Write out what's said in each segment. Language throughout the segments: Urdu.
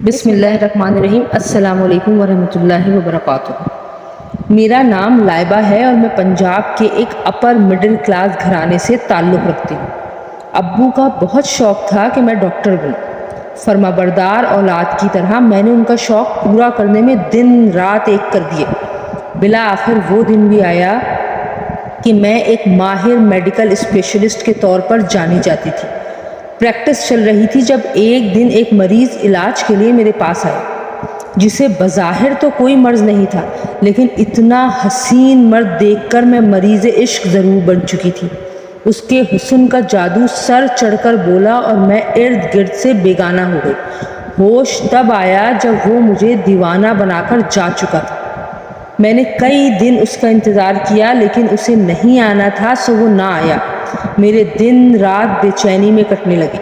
بسم اللہ الرحمن الرحیم۔ السلام علیکم ورحمۃ اللہ وبرکاتہ۔ میرا نام لائبہ ہے اور میں پنجاب کے ایک اپر مڈل کلاس گھرانے سے تعلق رکھتی ہوں۔ ابو کا بہت شوق تھا کہ میں ڈاکٹر بنوں۔ فرمانبردار اولاد کی طرح میں نے ان کا شوق پورا کرنے میں دن رات ایک کر دیے۔ بالآخر وہ دن بھی آیا کہ میں ایک ماہر میڈیکل اسپیشلسٹ کے طور پر جانی جاتی تھی۔ پریکٹس چل رہی تھی جب ایک دن ایک مریض علاج کے لیے میرے پاس آیا، جسے بظاہر تو کوئی مرض نہیں تھا، لیکن اتنا حسین مرد دیکھ کر میں مریض عشق ضرور بن چکی تھی۔ اس کے حسن کا جادو سر چڑھ کر بولا اور میں ارد گرد سے بیگانہ ہو گئی۔ ہوش تب آیا جب وہ مجھے دیوانہ بنا کر جا چکا تھا۔ میں نے کئی دن اس کا انتظار کیا، لیکن اسے نہیں آنا تھا سو وہ نہ آیا۔ میرے دن رات بے چینی میں کٹنے لگے۔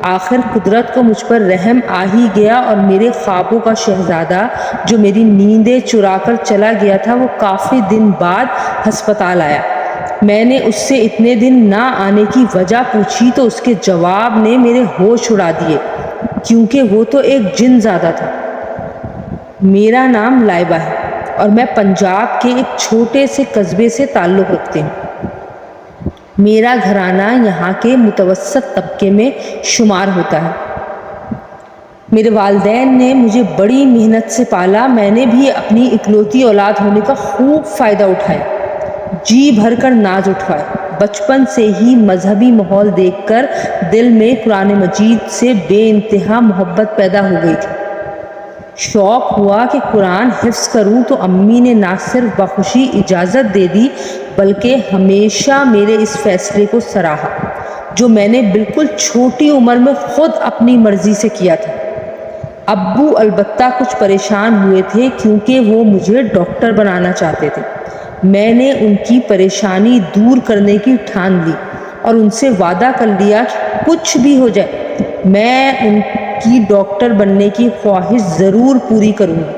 آخر قدرت کو مجھ پر رحم آ ہی گیا اور میرے خوابوں کا شہزادہ جو میری نیندیں چرا کر چلا گیا تھا، وہ کافی دن بعد ہسپتال آیا۔ میں نے اس سے اتنے دن نہ آنے کی وجہ پوچھی تو اس کے جواب نے میرے ہوش اڑا دیے، کیونکہ وہ تو ایک جن زادہ تھا۔ میرا نام لائبہ ہے اور میں پنجاب کے ایک چھوٹے سے قصبے سے تعلق رکھتی ہوں۔ میرا گھرانہ یہاں کے متوسط طبقے میں شمار ہوتا ہے۔ میرے والدین نے مجھے بڑی محنت سے پالا۔ میں نے بھی اپنی اکلوتی اولاد ہونے کا خوب فائدہ اٹھایا، جی بھر کر ناز اٹھوائے۔ بچپن سے ہی مذہبی ماحول دیکھ کر دل میں قرآن مجید سے بے انتہا محبت پیدا ہو گئی تھی۔ شوق ہوا کہ قرآن حفظ کروں تو امی نے نہ صرف بخوشی اجازت دے دی، بلکہ ہمیشہ میرے اس فیصلے کو سراہا جو میں نے بالکل چھوٹی عمر میں خود اپنی مرضی سے کیا تھا۔ ابو البتہ کچھ پریشان ہوئے تھے کیونکہ وہ مجھے ڈاکٹر بنانا چاہتے تھے۔ میں نے ان کی پریشانی دور کرنے کی ٹھان لی اور ان سے وعدہ کر لیا کہ کچھ بھی ہو جائے میں ان کی ڈاکٹر بننے کی خواہش ضرور پوری کروں گی۔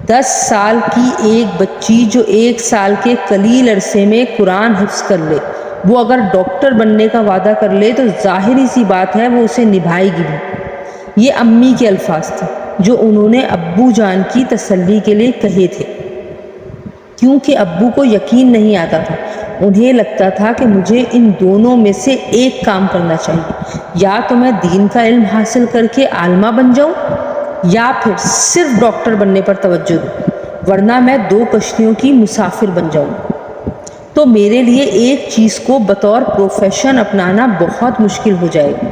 10 سال کی ایک بچی جو 1 سال کے قلیل عرصے میں قرآن حفظ کر لے، وہ اگر ڈاکٹر بننے کا وعدہ کر لے تو ظاہری سی بات ہے وہ اسے نبھائے گی بھی۔ یہ امی کے الفاظ تھے جو انہوں نے ابو جان کی تسلی کے لیے کہے تھے، کیونکہ ابو کو یقین نہیں آتا تھا۔ انہیں لگتا تھا کہ مجھے ان دونوں میں سے ایک کام کرنا چاہیے، یا تو میں دین کا علم حاصل کر کے عالمہ بن جاؤں یا پھر صرف ڈاکٹر بننے پر توجہ دوں، ورنہ میں 2 کشتیوں کی مسافر بن جاؤں۔ تو میرے لیے ایک چیز کو بطور پروفیشن اپنانا بہت مشکل ہو جائے گا۔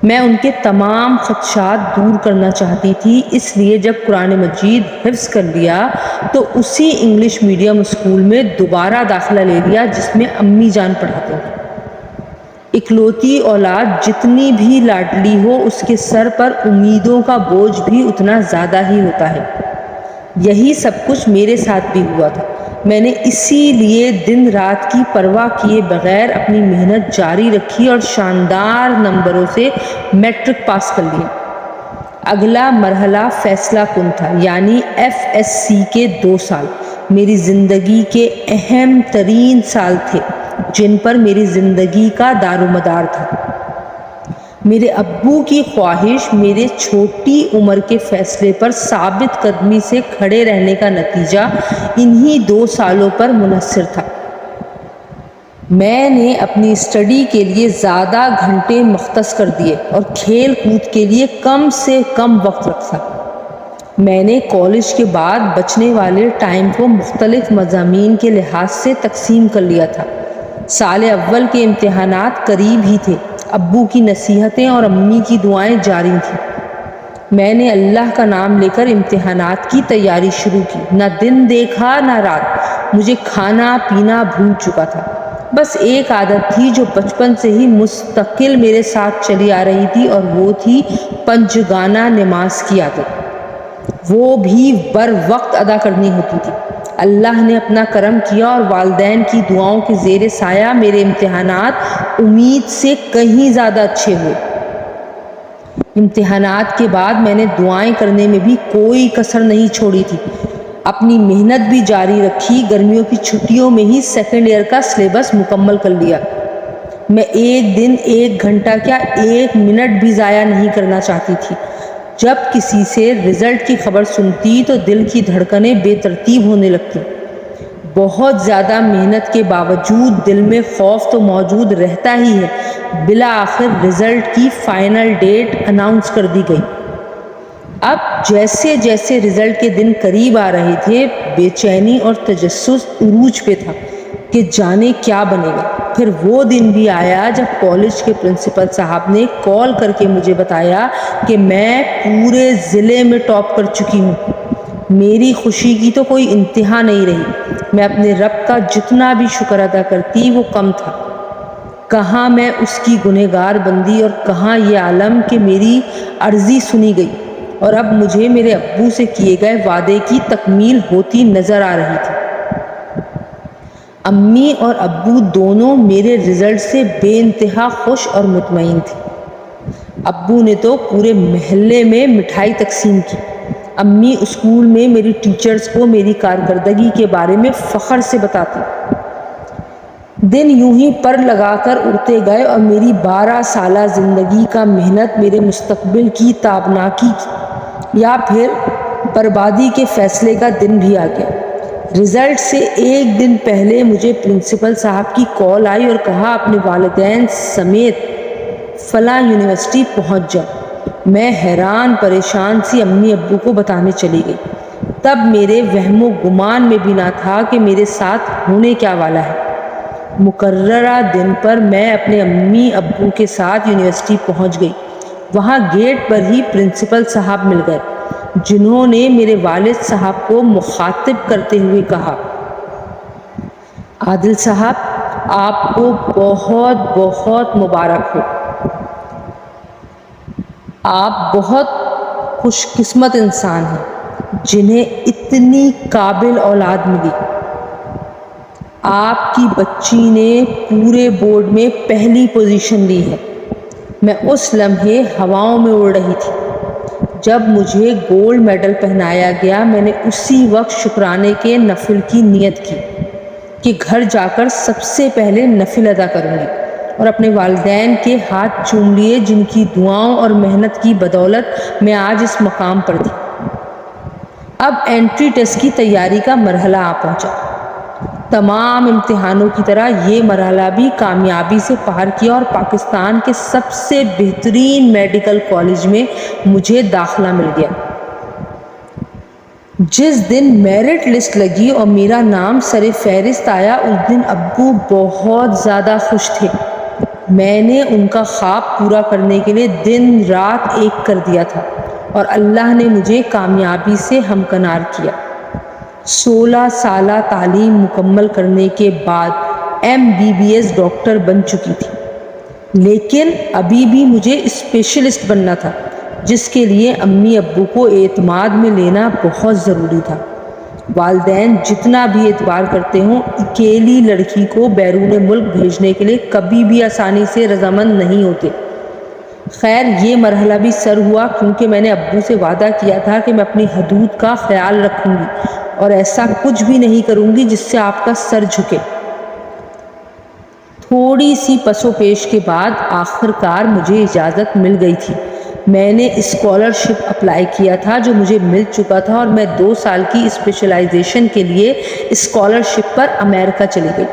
میں ان کے تمام خدشات دور کرنا چاہتی تھی، اس لیے جب قرآن مجید حفظ کر لیا تو اسی انگلش میڈیم اسکول میں دوبارہ داخلہ لے لیا جس میں امی جان پڑھاتے ہیں۔ اکلوتی اولاد جتنی بھی لاڈلی ہو، اس کے سر پر امیدوں کا بوجھ بھی اتنا زیادہ ہی ہوتا ہے۔ یہی سب کچھ میرے ساتھ بھی ہوا تھا۔ میں نے اسی لیے دن رات کی پرواہ کیے بغیر اپنی محنت جاری رکھی اور شاندار نمبروں سے میٹرک پاس کر لیا۔ اگلا مرحلہ فیصلہ کن تھا، یعنی FSC کے 2 سال میری زندگی کے اہم ترین سال تھے جن پر میری زندگی کا دار و مدار تھا۔ میرے ابو کی خواہش میرے چھوٹی عمر کے فیصلے پر ثابت قدمی سے کھڑے رہنے کا نتیجہ انہی 2 سالوں پر منحصر تھا۔ میں نے اپنی اسٹڈی کے لیے زیادہ گھنٹے مختص کر دیے اور کھیل کود کے لیے کم سے کم وقت رکھا۔ میں نے کالج کے بعد بچنے والے ٹائم کو مختلف مضامین کے لحاظ سے تقسیم کر لیا تھا۔ سال اول کے امتحانات قریب ہی تھے۔ ابو کی نصیحتیں اور امی کی دعائیں جاری تھیں۔ میں نے اللہ کا نام لے کر امتحانات کی تیاری شروع کی۔ نہ دن دیکھا نہ رات، مجھے کھانا پینا بھول چکا تھا۔ بس ایک عادت تھی جو بچپن سے ہی مستقل میرے ساتھ چلی آ رہی تھی، اور وہ تھی پنجگانہ نماز کی عادت۔ وہ بھی بر وقت ادا کرنی ہوتی تھی۔ اللہ نے اپنا کرم کیا اور والدین کی دعاؤں کے زیر سایہ میرے امتحانات امید سے کہیں زیادہ اچھے ہوئے۔ امتحانات کے بعد میں نے دعائیں کرنے میں بھی کوئی کسر نہیں چھوڑی تھی، اپنی محنت بھی جاری رکھی۔ گرمیوں کی چھٹیوں میں ہی 2nd ایئر کا سلیبس مکمل کر لیا۔ میں ایک دن 1 گھنٹہ کیا 1 منٹ بھی ضائع نہیں کرنا چاہتی تھی۔ جب کسی سے رزلٹ کی خبر سنتی تو دل کی دھڑکنیں بے ترتیب ہونے لگتی۔ بہت زیادہ محنت کے باوجود دل میں خوف تو موجود رہتا ہی ہے۔ بالآخر رزلٹ کی فائنل ڈیٹ اناؤنس کر دی گئی۔ اب جیسے جیسے رزلٹ کے دن قریب آ رہے تھے، بے چینی اور تجسس عروج پہ تھا کہ جانے کیا بنے گا۔ پھر وہ دن بھی آیا جب کالج کے پرنسپل صاحب نے کال کر کے مجھے بتایا کہ میں پورے ضلع میں ٹاپ کر چکی ہوں۔ میری خوشی کی تو کوئی انتہا نہیں رہی۔ میں اپنے رب کا جتنا بھی شکر ادا کرتی وہ کم تھا۔ کہاں میں اس کی گنہگار بندی اور کہاں یہ عالم کہ میری عرضی سنی گئی اور اب مجھے میرے ابو سے کیے گئے وعدے کی تکمیل ہوتی نظر آ رہی تھی۔ امی اور ابو دونوں میرے رزلٹ سے بے انتہا خوش اور مطمئن تھے۔ ابو نے تو پورے محلے میں مٹھائی تقسیم کی۔ امی اسکول میں میری ٹیچرز کو میری کارکردگی کے بارے میں فخر سے بتاتی۔ دن یوں ہی پر لگا کر اڑتے گئے اور میری 12 سالہ زندگی کا محنت میرے مستقبل کی تابناکی یا پھر بربادی کے فیصلے کا دن بھی آ گیا۔ رزلٹ سے ایک دن پہلے مجھے پرنسپل صاحب کی کال آئی اور کہا اپنے والدین سمیت فلاں یونیورسٹی پہنچ جاؤ۔ میں حیران پریشان سی امی ابو کو بتانے چلی گئی۔ تب میرے وہم و گمان میں بھی نہ تھا کہ میرے ساتھ ہونے کیا والا ہے۔ مقررہ دن پر میں اپنے امی ابو کے ساتھ یونیورسٹی پہنچ گئی۔ وہاں گیٹ پر ہی پرنسپل صاحب مل گئے، جنہوں نے میرے والد صاحب کو مخاطب کرتے ہوئے کہا، عادل صاحب آپ کو بہت بہت مبارک ہو۔ آپ بہت خوش قسمت انسان ہیں جنہیں اتنی قابل اولاد ملی۔ آپ کی بچی نے پورے بورڈ میں پہلی پوزیشن لی ہے۔ میں اس لمحے ہواؤں میں اڑ رہی تھی۔ جب مجھے گولڈ میڈل پہنایا گیا، میں نے اسی وقت شکرانے کے نفل کی نیت کی کہ گھر جا کر سب سے پہلے نفل ادا کروں گی، اور اپنے والدین کے ہاتھ چوم لیے جن کی دعاؤں اور محنت کی بدولت میں آج اس مقام پر تھی۔ اب انٹری ٹیسٹ کی تیاری کا مرحلہ آ پہنچا۔ تمام امتحانوں کی طرح یہ مرحلہ بھی کامیابی سے پار کیا اور پاکستان کے سب سے بہترین میڈیکل کالج میں مجھے داخلہ مل گیا۔ جس دن میرٹ لسٹ لگی اور میرا نام سر فہرست آیا، اس دن ابو بہت زیادہ خوش تھے۔ میں نے ان کا خواب پورا کرنے کے لیے دن رات ایک کر دیا تھا اور اللہ نے مجھے کامیابی سے ہمکنار کیا۔ 16 سالہ تعلیم مکمل کرنے کے بعد MBBS ڈاکٹر بن چکی تھی، لیکن ابھی بھی مجھے اسپیشلسٹ بننا تھا، جس کے لیے امی ابو کو اعتماد میں لینا بہت ضروری تھا۔ والدین جتنا بھی اعتبار کرتے ہوں، اکیلی لڑکی کو بیرون ملک بھیجنے کے لیے کبھی بھی آسانی سے رضامند نہیں ہوتے۔ خیر یہ مرحلہ بھی سر ہوا، کیونکہ میں نے ابو سے وعدہ کیا تھا کہ میں اپنی حدود کا خیال رکھوں گی اور ایسا کچھ بھی نہیں کروں گی جس سے آپ کا سر جھکے۔ تھوڑی سی پس و پیش کے بعد آخر کار مجھے اجازت مل گئی تھی۔ میں نے اسکالرشپ اپلائی کیا تھا جو مجھے مل چکا تھا، اور میں 2 سال کی اسپیشلائزیشن کے لیے اسکالرشپ پر امریکہ چلی گئی۔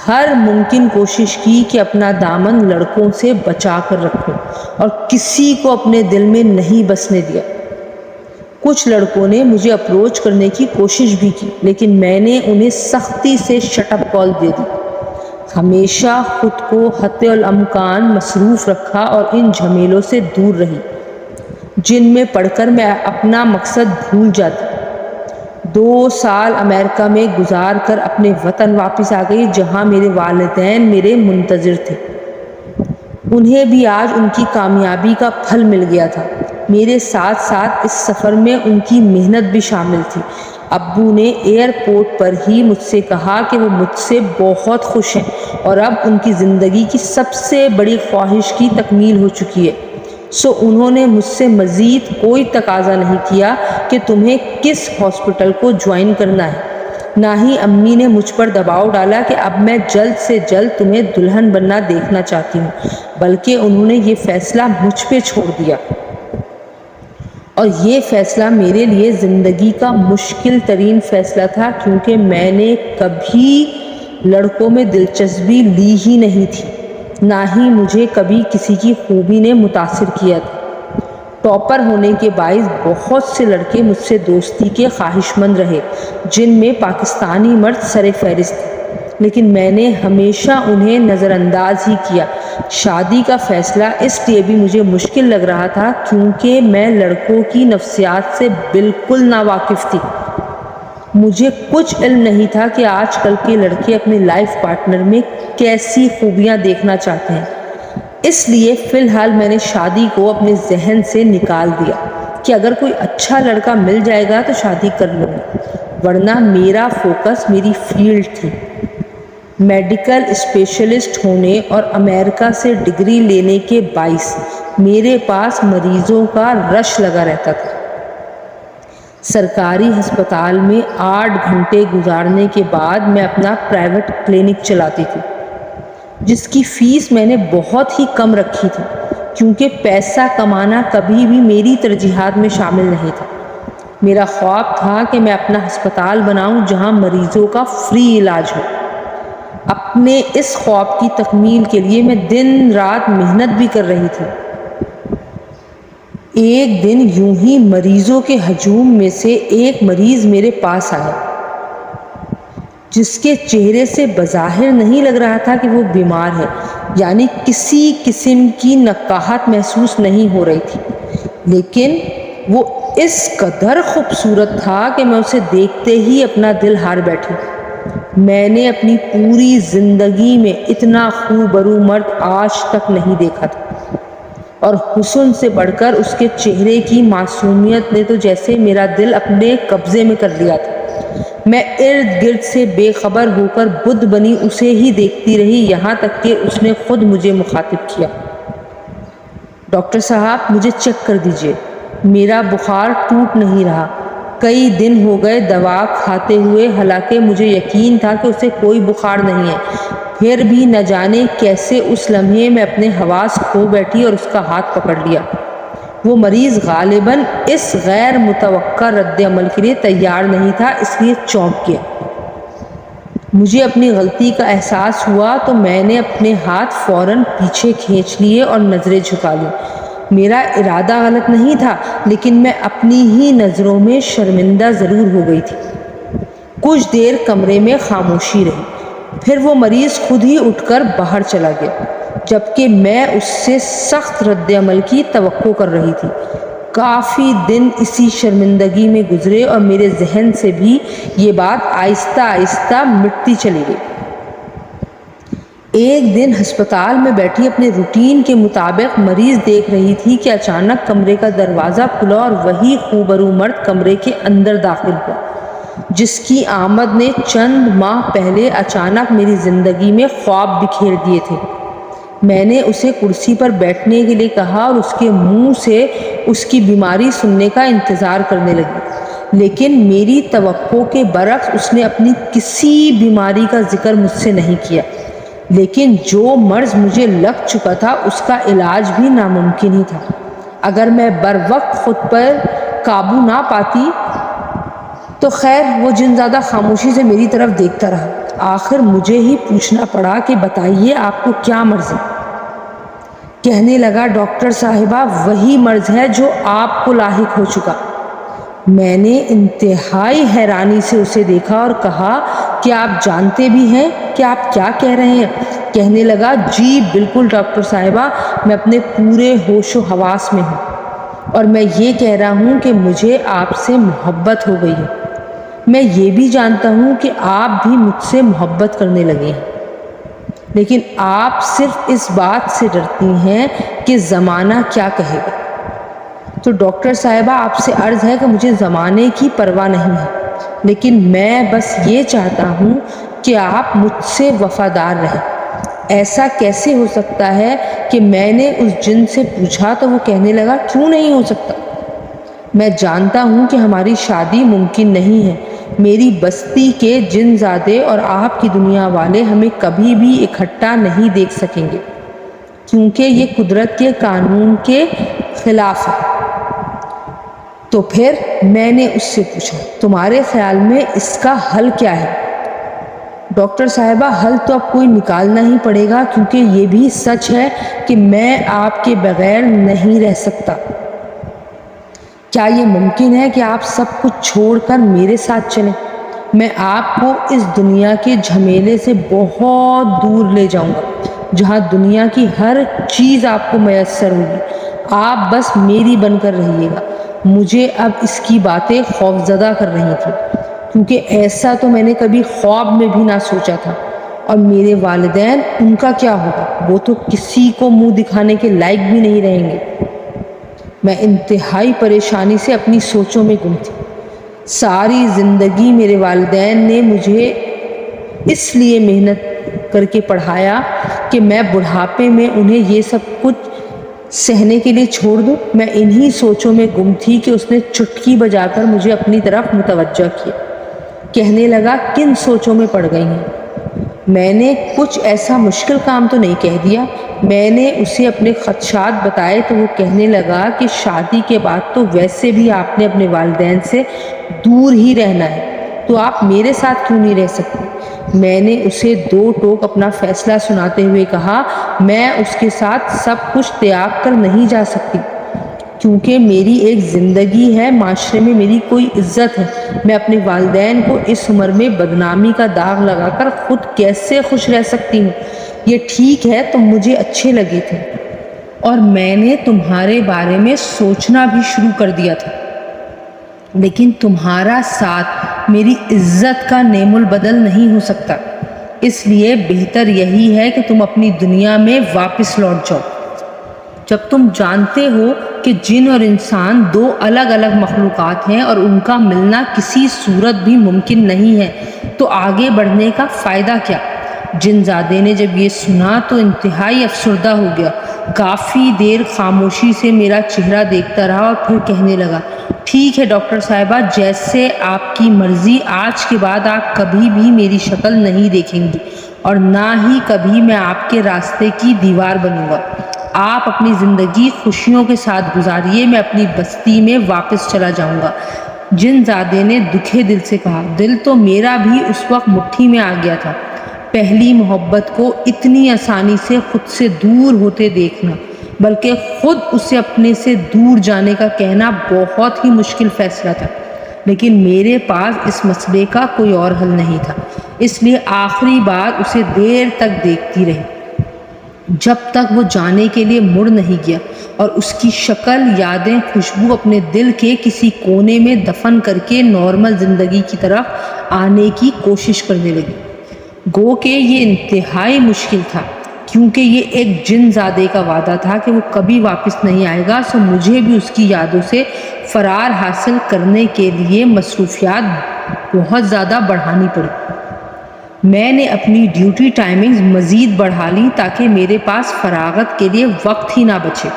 ہر ممکن کوشش کی کہ اپنا دامن لڑکوں سے بچا کر رکھوں اور کسی کو اپنے دل میں نہیں بسنے دیا۔ کچھ لڑکوں نے مجھے اپروچ کرنے کی کوشش بھی کی، لیکن میں نے انہیں سختی سے شٹ اپ کال دے دی۔ ہمیشہ خود کو حد الامکان مصروف رکھا اور ان جھمیلوں سے دور رہی جن میں پڑھ کر میں اپنا مقصد بھول جاتی۔ 2 سال امریکہ میں گزار کر اپنے وطن واپس آ گئی، جہاں میرے والدین میرے منتظر تھے۔ انہیں بھی آج ان کی کامیابی کا پھل مل گیا تھا۔ میرے ساتھ ساتھ اس سفر میں ان کی محنت بھی شامل تھی۔ ابو نے ایئرپورٹ پر ہی مجھ سے کہا کہ وہ مجھ سے بہت خوش ہیں اور اب ان کی زندگی کی سب سے بڑی خواہش کی تکمیل ہو چکی ہے۔ سو انہوں نے مجھ سے مزید کوئی تقاضا نہیں کیا کہ تمہیں کس ہاسپٹل کو جوائن کرنا ہے۔ نہ ہی امی نے مجھ پر دباؤ ڈالا کہ اب میں جلد سے جلد تمہیں دلہن بننا دیکھنا چاہتی ہوں، بلکہ انہوں نے یہ فیصلہ مجھ پہ چھوڑ دیا۔ اور یہ فیصلہ میرے لیے زندگی کا مشکل ترین فیصلہ تھا، کیونکہ میں نے کبھی لڑکوں میں دلچسپی لی ہی نہیں تھی، نہ ہی مجھے کبھی کسی کی خوبی نے متاثر کیا تھا۔ ٹاپر ہونے کے باعث بہت سے لڑکے مجھ سے دوستی کے خواہش مند رہے، جن میں پاکستانی مرد سر فہرست تھے، لیکن میں نے ہمیشہ انہیں نظر انداز ہی کیا۔ شادی کا فیصلہ اس لیے بھی مجھے مشکل لگ رہا تھا کیونکہ میں لڑکوں کی نفسیات سے بالکل ناواقف تھی۔ مجھے کچھ علم نہیں تھا کہ آج کل کے لڑکے اپنے لائف پارٹنر میں کیسی خوبیاں دیکھنا چاہتے ہیں۔ اس لیے فی الحال میں نے شادی کو اپنے ذہن سے نکال دیا کہ اگر کوئی اچھا لڑکا مل جائے گا تو شادی کر لوں گا، ورنہ میرا فوکس میری فیلڈ تھی۔ میڈیکل اسپیشلسٹ ہونے اور امریکہ سے ڈگری لینے کے باعث میرے پاس مریضوں کا رش لگا رہتا تھا۔ سرکاری ہسپتال میں 8 گھنٹے گزارنے کے بعد میں اپنا پرائیویٹ کلینک چلاتی تھی، جس کی فیس میں نے بہت ہی کم رکھی تھی، کیونکہ پیسہ کمانا کبھی بھی میری ترجیحات میں شامل نہیں تھا۔ میرا خواب تھا کہ میں اپنا ہسپتال بناؤں جہاں مریضوں کا فری علاج ہو۔ اپنے اس خواب کی تکمیل کے لیے میں دن رات محنت بھی کر رہی تھی۔ ایک دن یوں ہی مریضوں کے ہجوم میں سے ایک مریض میرے پاس آیا، جس کے چہرے سے بظاہر نہیں لگ رہا تھا کہ وہ بیمار ہے، یعنی کسی قسم کی نقاہت محسوس نہیں ہو رہی تھی، لیکن وہ اس قدر خوبصورت تھا کہ میں اسے دیکھتے ہی اپنا دل ہار بیٹھی۔ میں نے اپنی پوری زندگی میں اتنا خوبرو مرد آج تک نہیں دیکھا تھا، اور حسن سے بڑھ کر اس کے چہرے کی معصومیت نے تو جیسے میرا دل اپنے قبضے میں کر لیا تھا۔ میں ارد گرد سے بے خبر ہو کر بدھ بنی اسے ہی دیکھتی رہی، یہاں تک کہ اس نے خود مجھے مخاطب کیا۔ ڈاکٹر صاحب، مجھے چیک کر دیجئے، میرا بخار ٹوٹ نہیں رہا، کئی دن ہو گئے دوا کھاتے ہوئے، حالانکہ مجھے یقین تھا کہ اسے کوئی بخار نہیں ہے، پھر بھی نہ جانے کیسے اس لمحے میں اپنے حواس کھو بیٹھی اور اس کا ہاتھ پکڑ لیا۔ وہ مریض غالباً اس غیر متوقع رد عمل کے لیے تیار نہیں تھا، اس لیے چونک گیا۔ مجھے اپنی غلطی کا احساس ہوا تو میں نے اپنے ہاتھ فوراً پیچھے کھینچ لیے اور نظریں جھکا لیں۔ میرا ارادہ غلط نہیں تھا، لیکن میں اپنی ہی نظروں میں شرمندہ ضرور ہو گئی تھی۔ کچھ دیر کمرے میں خاموشی رہی، پھر وہ مریض خود ہی اٹھ کر باہر چلا گیا، جبکہ میں اس سے سخت رد عمل کی توقع کر رہی تھی۔ کافی دن اسی شرمندگی میں گزرے اور میرے ذہن سے بھی یہ بات آہستہ آہستہ مٹتی چلی گئی۔ ایک دن ہسپتال میں بیٹھی اپنے روٹین کے مطابق مریض دیکھ رہی تھی کہ اچانک کمرے کا دروازہ کھلا اور وہی خوبرو مرد کمرے کے اندر داخل ہوا، جس کی آمد نے چند ماہ پہلے اچانک میری زندگی میں خواب بکھیر دیے تھے۔ میں نے اسے کرسی پر بیٹھنے کے لیے کہا اور اس کے منہ سے اس کی بیماری سننے کا انتظار کرنے لگی، لیکن میری توقع کے برعکس اس نے اپنی کسی بیماری کا ذکر مجھ سے نہیں کیا۔ لیکن جو مرض مجھے لگ چکا تھا اس کا علاج بھی ناممکن ہی تھا۔ اگر میں بر وقت خود پر قابو نہ پاتی تو خیر، وہ جن زیادہ خاموشی سے میری طرف دیکھتا رہا۔ آخر مجھے ہی پوچھنا پڑا کہ بتائیے آپ کو کیا مرض ہے؟ کہنے لگا، ڈاکٹر صاحبہ، وہی مرض ہے جو آپ کو لاحق ہو چکا۔ میں نے انتہائی حیرانی سے اسے دیکھا اور کہا، کیا آپ جانتے بھی ہیں کہ آپ کیا کہہ رہے ہیں؟ کہنے لگا، جی بالکل ڈاکٹر صاحبہ، میں اپنے پورے ہوش و حواس میں ہوں، اور میں یہ کہہ رہا ہوں کہ مجھے آپ سے محبت ہو گئی ہے۔ میں یہ بھی جانتا ہوں کہ آپ بھی مجھ سے محبت کرنے لگے ہیں، لیکن آپ صرف اس بات سے ڈرتی ہیں کہ زمانہ کیا کہے گا۔ تو ڈاکٹر صاحبہ، آپ سے عرض ہے کہ مجھے زمانے کی پرواہ نہیں ہے، لیکن میں بس یہ چاہتا ہوں کہ آپ مجھ سے وفادار رہیں۔ ایسا کیسے ہو سکتا ہے کہ میں نے اس جن سے پوچھا تو وہ کہنے لگا، کیوں نہیں ہو سکتا؟ میں جانتا ہوں کہ ہماری شادی ممکن نہیں ہے۔ میری بستی کے جن زادے اور آپ کی دنیا والے ہمیں کبھی بھی اکٹھا نہیں دیکھ سکیں گے، کیونکہ یہ قدرت کے قانون کے خلاف ہے۔ تو پھر میں نے اس سے پوچھا تمہارے خیال میں اس کا حل کیا ہے؟ ڈاکٹر صاحبہ حل تو اب کوئی نکالنا ہی پڑے گا، کیونکہ یہ بھی سچ ہے کہ میں آپ کے بغیر نہیں رہ سکتا۔ کیا یہ ممکن ہے کہ آپ سب کچھ چھوڑ کر میرے ساتھ چلیں؟ میں آپ کو اس دنیا کے جھمیلے سے بہت دور لے جاؤں گا، جہاں دنیا کی ہر چیز آپ کو میسر ہوگی، آپ بس میری بن کر رہیے گا۔ مجھے اب اس کی باتیں خوفزدہ کر رہی تھیں، کیونکہ ایسا تو میں نے کبھی خواب میں بھی نہ سوچا تھا۔ اور میرے والدین، ان کا کیا ہوگا؟ وہ تو کسی کو منہ دکھانے کے لائق بھی نہیں رہیں گے۔ میں انتہائی پریشانی سے اپنی سوچوں میں گم تھی۔ ساری زندگی میرے والدین نے مجھے اس لیے محنت کر کے پڑھایا کہ میں بڑھاپے میں انہیں یہ سب کچھ سہنے کے لیے چھوڑ دوں۔ میں انہی سوچوں میں گم تھی کہ اس نے چٹکی بجا کر مجھے اپنی طرف متوجہ کیا۔ کہنے لگا کن سوچوں میں پڑ گئی ہیں؟ میں نے کچھ ایسا مشکل کام تو نہیں کہہ دیا؟ میں نے اسے اپنے خدشات بتائے تو وہ کہنے لگا کہ شادی کے بعد تو ویسے بھی آپ نے اپنے والدین سے دور ہی رہنا ہے، تو آپ میرے ساتھ کیوں نہیں رہ سکتے؟ میں نے اسے دو ٹوک اپنا فیصلہ سناتے ہوئے کہا میں اس کے ساتھ سب کچھ تیاگ کر نہیں جا سکتی، کیونکہ میری ایک زندگی ہے، معاشرے میں میری کوئی عزت ہے۔ میں اپنے والدین کو اس عمر میں بدنامی کا داغ لگا کر خود کیسے خوش رہ سکتی ہوں؟ یہ ٹھیک ہے تم مجھے اچھے لگے تھے اور میں نے تمہارے بارے میں سوچنا بھی شروع کر دیا تھا، لیکن تمہارا ساتھ میری عزت کا نعم البدل نہیں ہو سکتا۔ اس لیے بہتر یہی ہے کہ تم اپنی دنیا میں واپس لوٹ جاؤ۔ جب تم جانتے ہو کہ جن اور انسان دو الگ الگ مخلوقات ہیں اور ان کا ملنا کسی صورت بھی ممکن نہیں ہے، تو آگے بڑھنے کا فائدہ کیا؟ جن زادے نے جب یہ سنا تو انتہائی افسردہ ہو گیا۔ کافی دیر خاموشی سے میرا چہرہ دیکھتا رہا اور پھر کہنے لگا ٹھیک ہے ڈاکٹر صاحبہ، جیسے آپ کی مرضی، آج کے بعد آپ کبھی بھی میری شکل نہیں دیکھیں گی اور نہ ہی کبھی میں آپ کے راستے کی دیوار بنوں گا۔ آپ اپنی زندگی خوشیوں کے ساتھ گزاریے، میں اپنی بستی میں واپس چلا جاؤں گا۔ جن زادے نے دکھے دل سے کہا۔ دل تو میرا بھی اس وقت مٹھی میں آ گیا تھا۔ پہلی محبت کو اتنی آسانی سے خود سے دور ہوتے دیکھنا، بلکہ خود اسے اپنے سے دور جانے کا کہنا بہت ہی مشکل فیصلہ تھا، لیکن میرے پاس اس مسئلے کا کوئی اور حل نہیں تھا، اس لیے آخری بار اسے دیر تک دیکھتی رہی جب تک وہ جانے کے لیے مڑ نہیں گیا اور اس کی شکل، یادیں، خوشبو اپنے دل کے کسی کونے میں دفن کر کے نارمل زندگی کی طرف آنے کی کوشش کرنے لگی۔ گو کہ یہ انتہائی مشکل تھا، کیونکہ یہ ایک جن زادے کا وعدہ تھا کہ وہ کبھی واپس نہیں آئے گا، سو مجھے بھی اس کی یادوں سے فرار حاصل کرنے کے لیے مصروفیات بہت زیادہ بڑھانی پڑی۔ میں نے اپنی ڈیوٹی ٹائمنگز مزید بڑھا لی تاکہ میرے پاس فراغت کے لیے وقت ہی نہ بچے،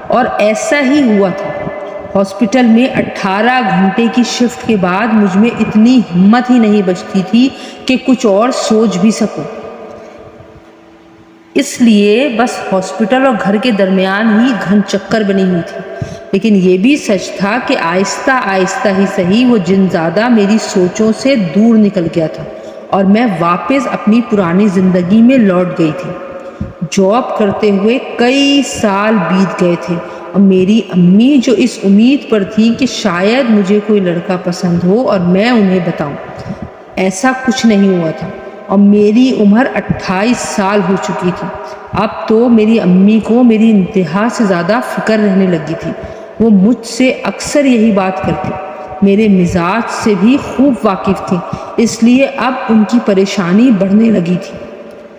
اور ایسا ہی ہوا تھا۔ ہاسپٹل میں 18 گھنٹے کی شفٹ کے بعد مجھ میں اتنی ہمت ہی نہیں بچتی تھی کہ کچھ اور سوچ بھی سکوں، اس لیے بس ہاسپٹل اور گھر کے درمیان ہی گھن چکر بنی ہوئی تھی۔ لیکن یہ بھی سچ تھا کہ آہستہ آہستہ ہی صحیح وہ جن زادہ میری سوچوں سے دور نکل گیا تھا اور میں واپس اپنی پرانی زندگی میں لوٹ گئی تھی۔ جاب کرتے ہوئے کئی سال بیت گئے تھے اور میری امی جو اس امید پر تھی کہ شاید مجھے کوئی لڑکا پسند ہو اور میں انہیں بتاؤں، ایسا کچھ نہیں ہوا تھا، اور میری عمر 28 سال ہو چکی تھی۔ اب تو میری امی کو میری انتہا سے زیادہ فکر رہنے لگی تھی۔ وہ مجھ سے اکثر یہی بات کرتی، میرے مزاج سے بھی خوب واقف تھی، اس لیے اب ان کی پریشانی بڑھنے لگی تھی۔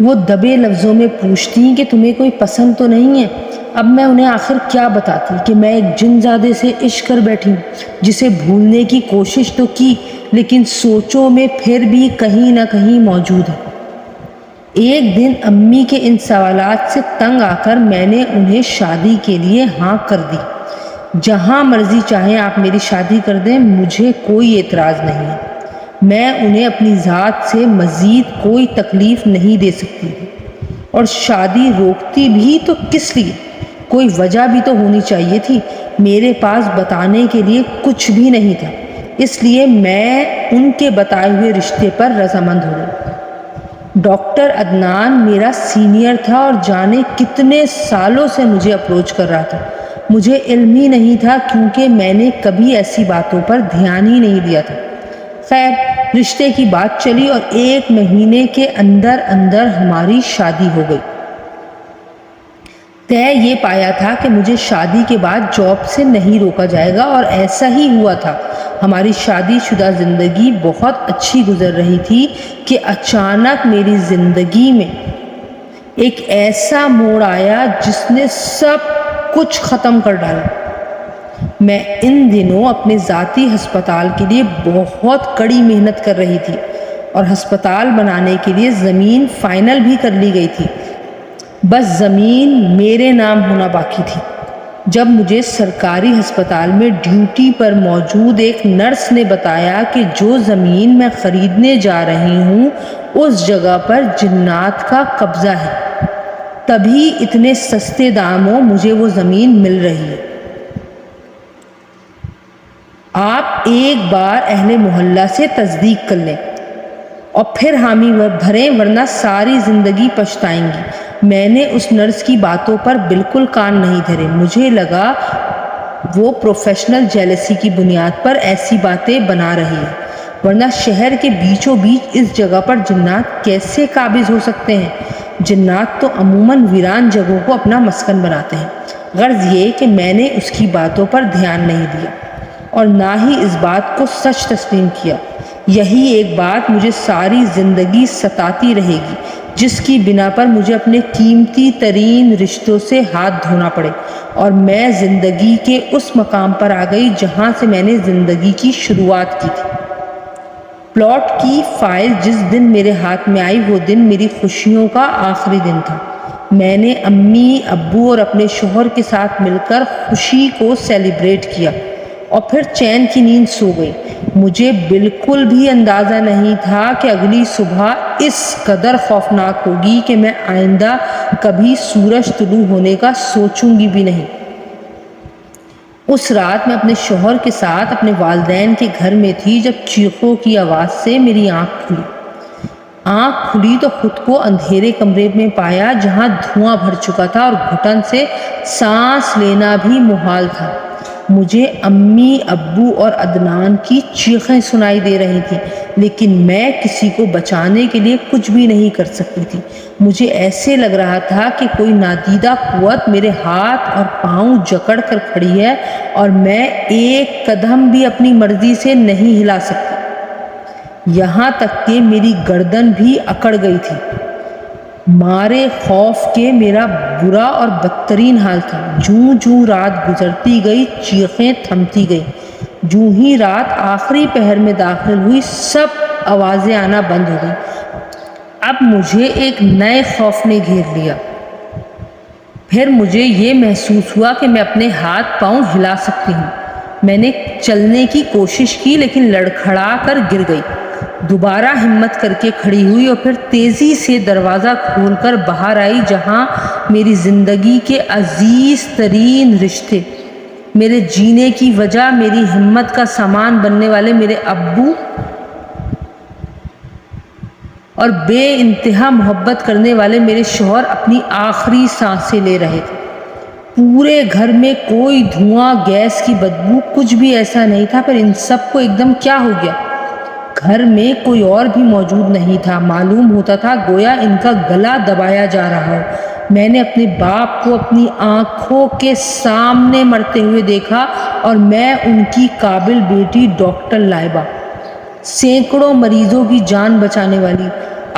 وہ دبے لفظوں میں پوچھتی کہ تمہیں کوئی پسند تو نہیں ہے؟ اب میں انہیں آخر کیا بتاتی کہ میں ایک جن زادے سے عشق کر بیٹھی ہوں، جسے بھولنے کی کوشش تو کی لیکن سوچوں میں پھر بھی کہیں نہ کہیں موجود ہے۔ ایک دن امی کے ان سوالات سے تنگ آ کر میں نے انہیں شادی کے لیے ہاں کر دی۔ جہاں مرضی چاہیں آپ میری شادی کر دیں، مجھے کوئی اعتراض نہیں ہے۔ میں انہیں اپنی ذات سے مزید کوئی تکلیف نہیں دے سکتی، اور شادی روکتی بھی تو کس لیے؟ کوئی وجہ بھی تو ہونی چاہیے تھی۔ میرے پاس بتانے کے لیے کچھ بھی نہیں تھا، اس لیے میں ان کے بتائے ہوئے رشتے پر رضامند ہو گئی۔ ڈاکٹر عدنان میرا سینئر تھا اور جانے کتنے سالوں سے مجھے اپروچ کر رہا تھا۔ مجھے علم ہی نہیں تھا کیونکہ میں نے کبھی ایسی باتوں پر دھیان ہی نہیں دیا تھا۔ خیر، رشتے کی بات چلی اور 1 مہینے کے اندر اندر ہماری شادی ہو گئی۔ طے یہ پایا تھا کہ مجھے شادی کے بعد جاب سے نہیں روکا جائے گا، اور ایسا ہی ہوا تھا۔ ہماری شادی شدہ زندگی بہت اچھی گزر رہی تھی کہ اچانک میری زندگی میں ایک ایسا موڑ آیا جس نے سب کچھ ختم کر ڈالا۔ میں ان دنوں اپنے ذاتی ہسپتال کے لیے بہت کڑی محنت کر رہی تھی، اور ہسپتال بنانے کے لیے زمین فائنل بھی کر لی گئی تھی، بس زمین میرے نام ہونا باقی تھی۔ جب مجھے سرکاری ہسپتال میں ڈیوٹی پر موجود ایک نرس نے بتایا کہ جو زمین میں خریدنے جا رہی ہوں اس جگہ پر جنات کا قبضہ ہے، تبھی اتنے سستے داموں مجھے وہ زمین مل رہی ہے۔ آپ ایک بار اہل محلہ سے تصدیق کر لیں اور پھر حامی بھریں، ورنہ ساری زندگی پچھتائیں گی۔ میں نے اس نرس کی باتوں پر بالکل کان نہیں دھرے۔ مجھے لگا وہ پروفیشنل جیلسی کی بنیاد پر ایسی باتیں بنا رہی ہے، ورنہ شہر کے بیچوں بیچ اس جگہ پر جنات کیسے قابض ہو سکتے ہیں؟ جنات تو عموماً ویران جگہوں کو اپنا مسکن بناتے ہیں۔ غرض یہ کہ میں نے اس کی باتوں پر دھیان نہیں دیا اور نہ ہی اس بات کو سچ تسلیم کیا۔ یہی ایک بات مجھے ساری زندگی ستاتی رہے گی، جس کی بنا پر مجھے اپنے قیمتی ترین رشتوں سے ہاتھ دھونا پڑے، اور میں زندگی کے اس مقام پر آ گئی جہاں سے میں نے زندگی کی شروعات کی تھی۔ پلاٹ کی فائل جس دن میرے ہاتھ میں آئی وہ دن میری خوشیوں کا آخری دن تھا۔ میں نے امی، ابو اور اپنے شوہر کے ساتھ مل کر خوشی کو سیلیبریٹ کیا اور پھر چین کی نیند سو گئی۔ مجھے بالکل بھی اندازہ نہیں تھا کہ اگلی صبح اس قدر خوفناک ہوگی کہ میں آئندہ کبھی سورج طلوع ہونے کا سوچوں گی بھی نہیں۔ اس رات میں اپنے شوہر کے ساتھ اپنے والدین کے گھر میں تھی جب چیخوں کی آواز سے میری آنکھ کھلی تو خود کو اندھیرے کمرے میں پایا جہاں دھواں بھر چکا تھا اور گھٹن سے سانس لینا بھی محال تھا۔ مجھے امی، ابو اور عدنان کی چیخیں سنائی دے رہی تھیں، لیکن میں کسی کو بچانے کے لیے کچھ بھی نہیں کر سکتی تھی۔ مجھے ایسے لگ رہا تھا کہ کوئی نادیدہ قوت میرے ہاتھ اور پاؤں جکڑ کر کھڑی ہے اور میں ایک قدم بھی اپنی مرضی سے نہیں ہلا سکتی، یہاں تک کہ میری گردن بھی اکڑ گئی تھی۔ مارے خوف کے میرا برا اور بدترین حال تھا۔ جوں جوں رات گزرتی گئی چیخیں تھمتی گئیں۔ جوں ہی رات آخری پہر میں داخل ہوئی سب آوازیں آنا بند ہو گئیں۔ اب مجھے ایک نئے خوف نے گھیر لیا۔ پھر مجھے یہ محسوس ہوا کہ میں اپنے ہاتھ پاؤں ہلا سکتی ہوں۔ میں نے چلنے کی کوشش کی لیکن لڑکھڑا کر گر گئی۔ دوبارہ ہمت کر کے کھڑی ہوئی اور پھر تیزی سے دروازہ کھول کر باہر آئی جہاں میری زندگی کے عزیز ترین رشتے، میرے جینے کی وجہ، میری ہمت کا سامان بننے والے میرے ابو اور بے انتہا محبت کرنے والے میرے شوہر اپنی آخری سانسیں لے رہے تھے۔ پورے گھر میں کوئی دھواں، گیس کی بدبو، کچھ بھی ایسا نہیں تھا۔ پھر ان سب کو ایک دم کیا ہو گیا؟ گھر میں کوئی اور بھی موجود نہیں تھا۔ معلوم ہوتا تھا گویا ان کا گلا دبایا جا رہا ہو۔ میں نے اپنے باپ کو اپنی آنکھوں کے سامنے مرتے ہوئے دیکھا اور میں ان کی قابل بیٹی ڈاکٹر لائبہ، سینکڑوں مریضوں کی جان بچانے والی،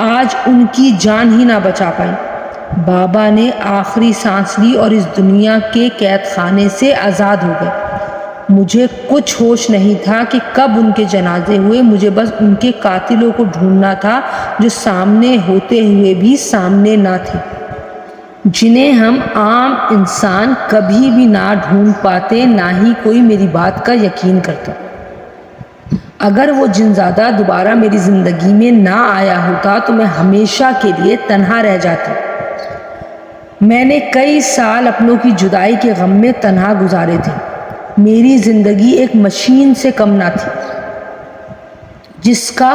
آج ان کی جان ہی نہ بچا پائی۔ بابا نے آخری سانس لی اور اس دنیا کے قید خانے سے آزاد ہو گئے۔ مجھے کچھ ہوش نہیں تھا کہ کب ان کے جنازے ہوئے۔ مجھے بس ان کے قاتلوں کو ڈھونڈنا تھا جو سامنے ہوتے ہوئے بھی سامنے نہ تھے، جنہیں ہم عام انسان کبھی بھی نہ ڈھونڈ پاتے، نہ ہی کوئی میری بات کا یقین کرتا۔ اگر وہ جنزادہ دوبارہ میری زندگی میں نہ آیا ہوتا تو میں ہمیشہ کے لیے تنہا رہ جاتی۔ میں نے کئی سال اپنوں کی جدائی کے غم میں تنہا گزارے تھے۔ میری زندگی ایک مشین سے کم نہ تھی جس کا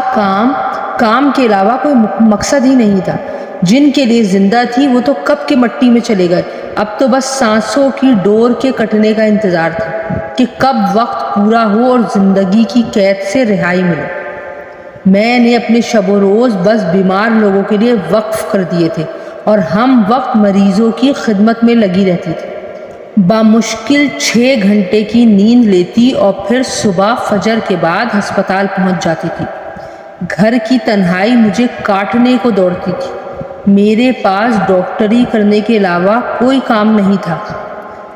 کام کے علاوہ کوئی مقصد ہی نہیں تھا۔ جن کے لیے زندہ تھی وہ تو کب کے مٹی میں چلے گئے، اب تو بس سانسوں کی ڈور کے کٹنے کا انتظار تھا کہ کب وقت پورا ہو اور زندگی کی قید سے رہائی ملے۔ میں نے اپنے شب و روز بس بیمار لوگوں کے لیے وقف کر دیے تھے اور ہم وقت مریضوں کی خدمت میں لگی رہتی تھی۔ بامشکل 6 گھنٹے کی نیند لیتی اور پھر صبح فجر کے بعد ہسپتال پہنچ جاتی تھی۔ گھر کی تنہائی مجھے کاٹنے کو دوڑتی تھی۔ میرے پاس ڈاکٹری کرنے کے علاوہ کوئی کام نہیں تھا۔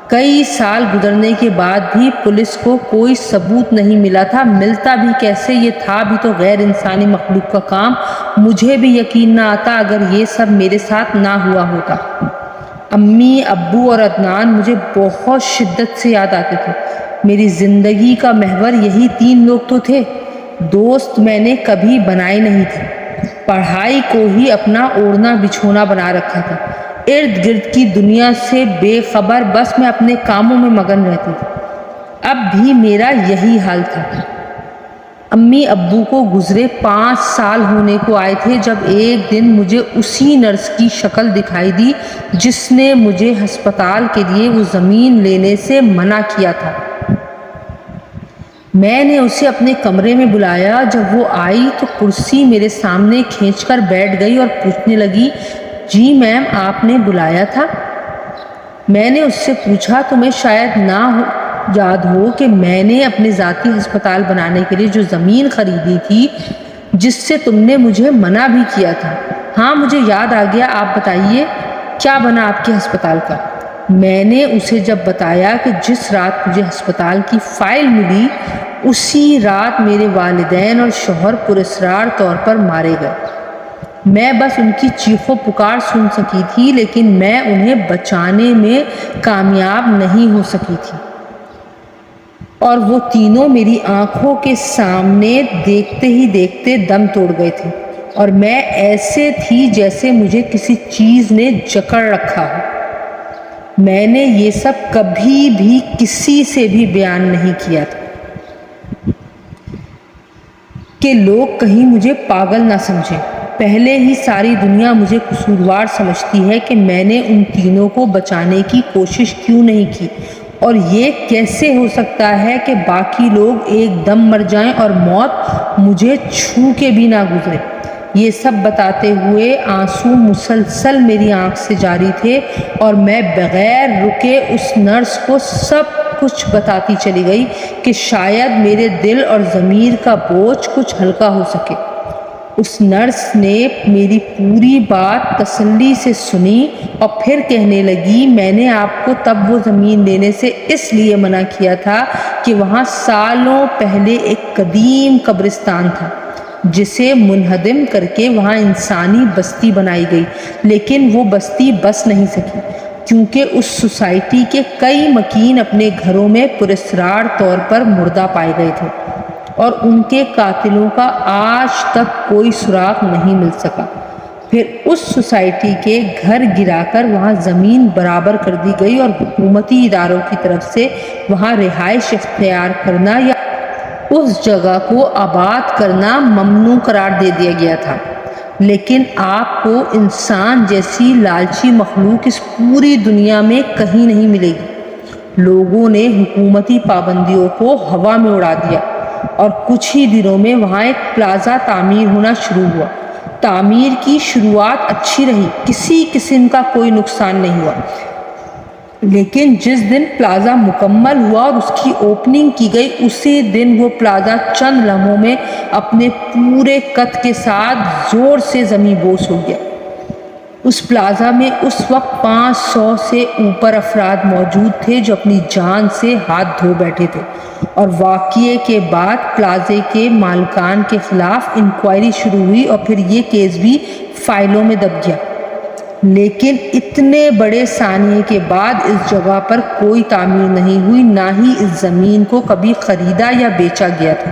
کئی سال گزرنے کے بعد بھی پولیس کو کوئی ثبوت نہیں ملا تھا۔ ملتا بھی کیسے، یہ تھا بھی تو غیر انسانی مخلوق کا کام۔ مجھے بھی یقین نہ آتا اگر یہ سب میرے ساتھ نہ ہوا ہوتا۔ امی، ابو اور عدنان مجھے بہت شدت سے یاد آتے تھے۔ میری زندگی کا محور یہی 3 لوگ تو تھے۔ دوست میں نے کبھی بنائے نہیں تھے۔ پڑھائی کو ہی اپنا اوڑھنا بچھونا بنا رکھا تھا۔ ارد گرد کی دنیا سے بے خبر بس میں اپنے کاموں میں مگن رہتی تھی۔ اب بھی میرا یہی حال تھا۔ امی ابو کو گزرے 5 سال ہونے کو آئے تھے جب ایک دن مجھے اسی نرس کی شکل دکھائی دی جس نے مجھے ہسپتال کے لیے وہ زمین لینے سے منع کیا تھا۔ میں نے اسے اپنے کمرے میں بلایا۔ جب وہ آئی تو کرسی میرے سامنے کھینچ کر بیٹھ گئی اور پوچھنے لگی، جی میم، آپ نے بلایا تھا؟ میں نے اس سے پوچھا، تمہیں شاید نہ یاد ہو کہ میں نے اپنے ذاتی ہسپتال بنانے کے لیے جو زمین خریدی تھی جس سے تم نے مجھے منع بھی کیا تھا۔ ہاں مجھے یاد آ گیا، آپ بتائیے کیا بنا آپ کے ہسپتال کا؟ میں نے اسے جب بتایا کہ جس رات مجھے ہسپتال کی فائل ملی اسی رات میرے والدین اور شوہر پراسرار طور پر مارے گئے۔ میں بس ان کی چیخ و پکار سن سکی تھی لیکن میں انہیں بچانے میں کامیاب نہیں ہو سکی تھی، اور وہ تینوں میری آنکھوں کے سامنے دیکھتے ہی دیکھتے دم توڑ گئے تھے، اور میں ایسے تھی جیسے مجھے کسی چیز نے جکڑ رکھا ہو۔ میں نے یہ سب کبھی بھی کسی سے بھی بیان نہیں کیا تھا کہ لوگ کہیں مجھے پاگل نہ سمجھیں۔ پہلے ہی ساری دنیا مجھے قصوروار سمجھتی ہے کہ میں نے ان تینوں کو بچانے کی کوشش کیوں نہیں کی، اور یہ کیسے ہو سکتا ہے کہ باقی لوگ ایک دم مر جائیں اور موت مجھے چھو کے بھی نہ گزرے۔ یہ سب بتاتے ہوئے آنسو مسلسل میری آنکھ سے جاری تھے اور میں بغیر رکے اس نرس کو سب کچھ بتاتی چلی گئی کہ شاید میرے دل اور ضمیر کا بوجھ کچھ ہلکا ہو سکے۔ اس نرس نے میری پوری بات تسلی سے سنی اور پھر کہنے لگی، میں نے آپ کو تب وہ زمین لینے سے اس لیے منع کیا تھا کہ وہاں سالوں پہلے ایک قدیم قبرستان تھا جسے منہدم کر کے وہاں انسانی بستی بنائی گئی، لیکن وہ بستی بس نہیں سکی کیونکہ اس سوسائٹی کے کئی مکین اپنے گھروں میں پراسرار طور پر مردہ پائے گئے تھے، اور ان کے قاتلوں کا آج تک کوئی سراغ نہیں مل سکا۔ پھر اس سوسائٹی کے گھر گرا کر وہاں زمین برابر کر دی گئی اور حکومتی اداروں کی طرف سے وہاں رہائش اختیار کرنا یا اس جگہ کو آباد کرنا ممنوع قرار دے دیا گیا تھا۔ لیکن آپ کو انسان جیسی لالچی مخلوق اس پوری دنیا میں کہیں نہیں ملے گی۔ لوگوں نے حکومتی پابندیوں کو ہوا میں اڑا دیا اور کچھ ہی دنوں میں وہاں ایک پلازا تعمیر ہونا شروع ہوا۔ تعمیر کی شروعات اچھی رہی، کسی قسم کا کوئی نقصان نہیں ہوا، لیکن جس دن پلازا مکمل ہوا اور اس کی اوپننگ کی گئی اسی دن وہ پلازا چند لمحوں میں اپنے پورے قد کے ساتھ زور سے زمیں بوس ہو گیا۔ اس پلازا میں اس وقت 500 سے اوپر افراد موجود تھے جو اپنی جان سے ہاتھ دھو بیٹھے تھے، اور واقعے کے بعد پلازے کے مالکان کے خلاف انکوائری شروع ہوئی اور پھر یہ کیس بھی فائلوں میں دب گیا۔ لیکن اتنے بڑے سانحے کے بعد اس جگہ پر کوئی تعمیر نہیں ہوئی، نہ ہی اس زمین کو کبھی خریدا یا بیچا گیا تھا۔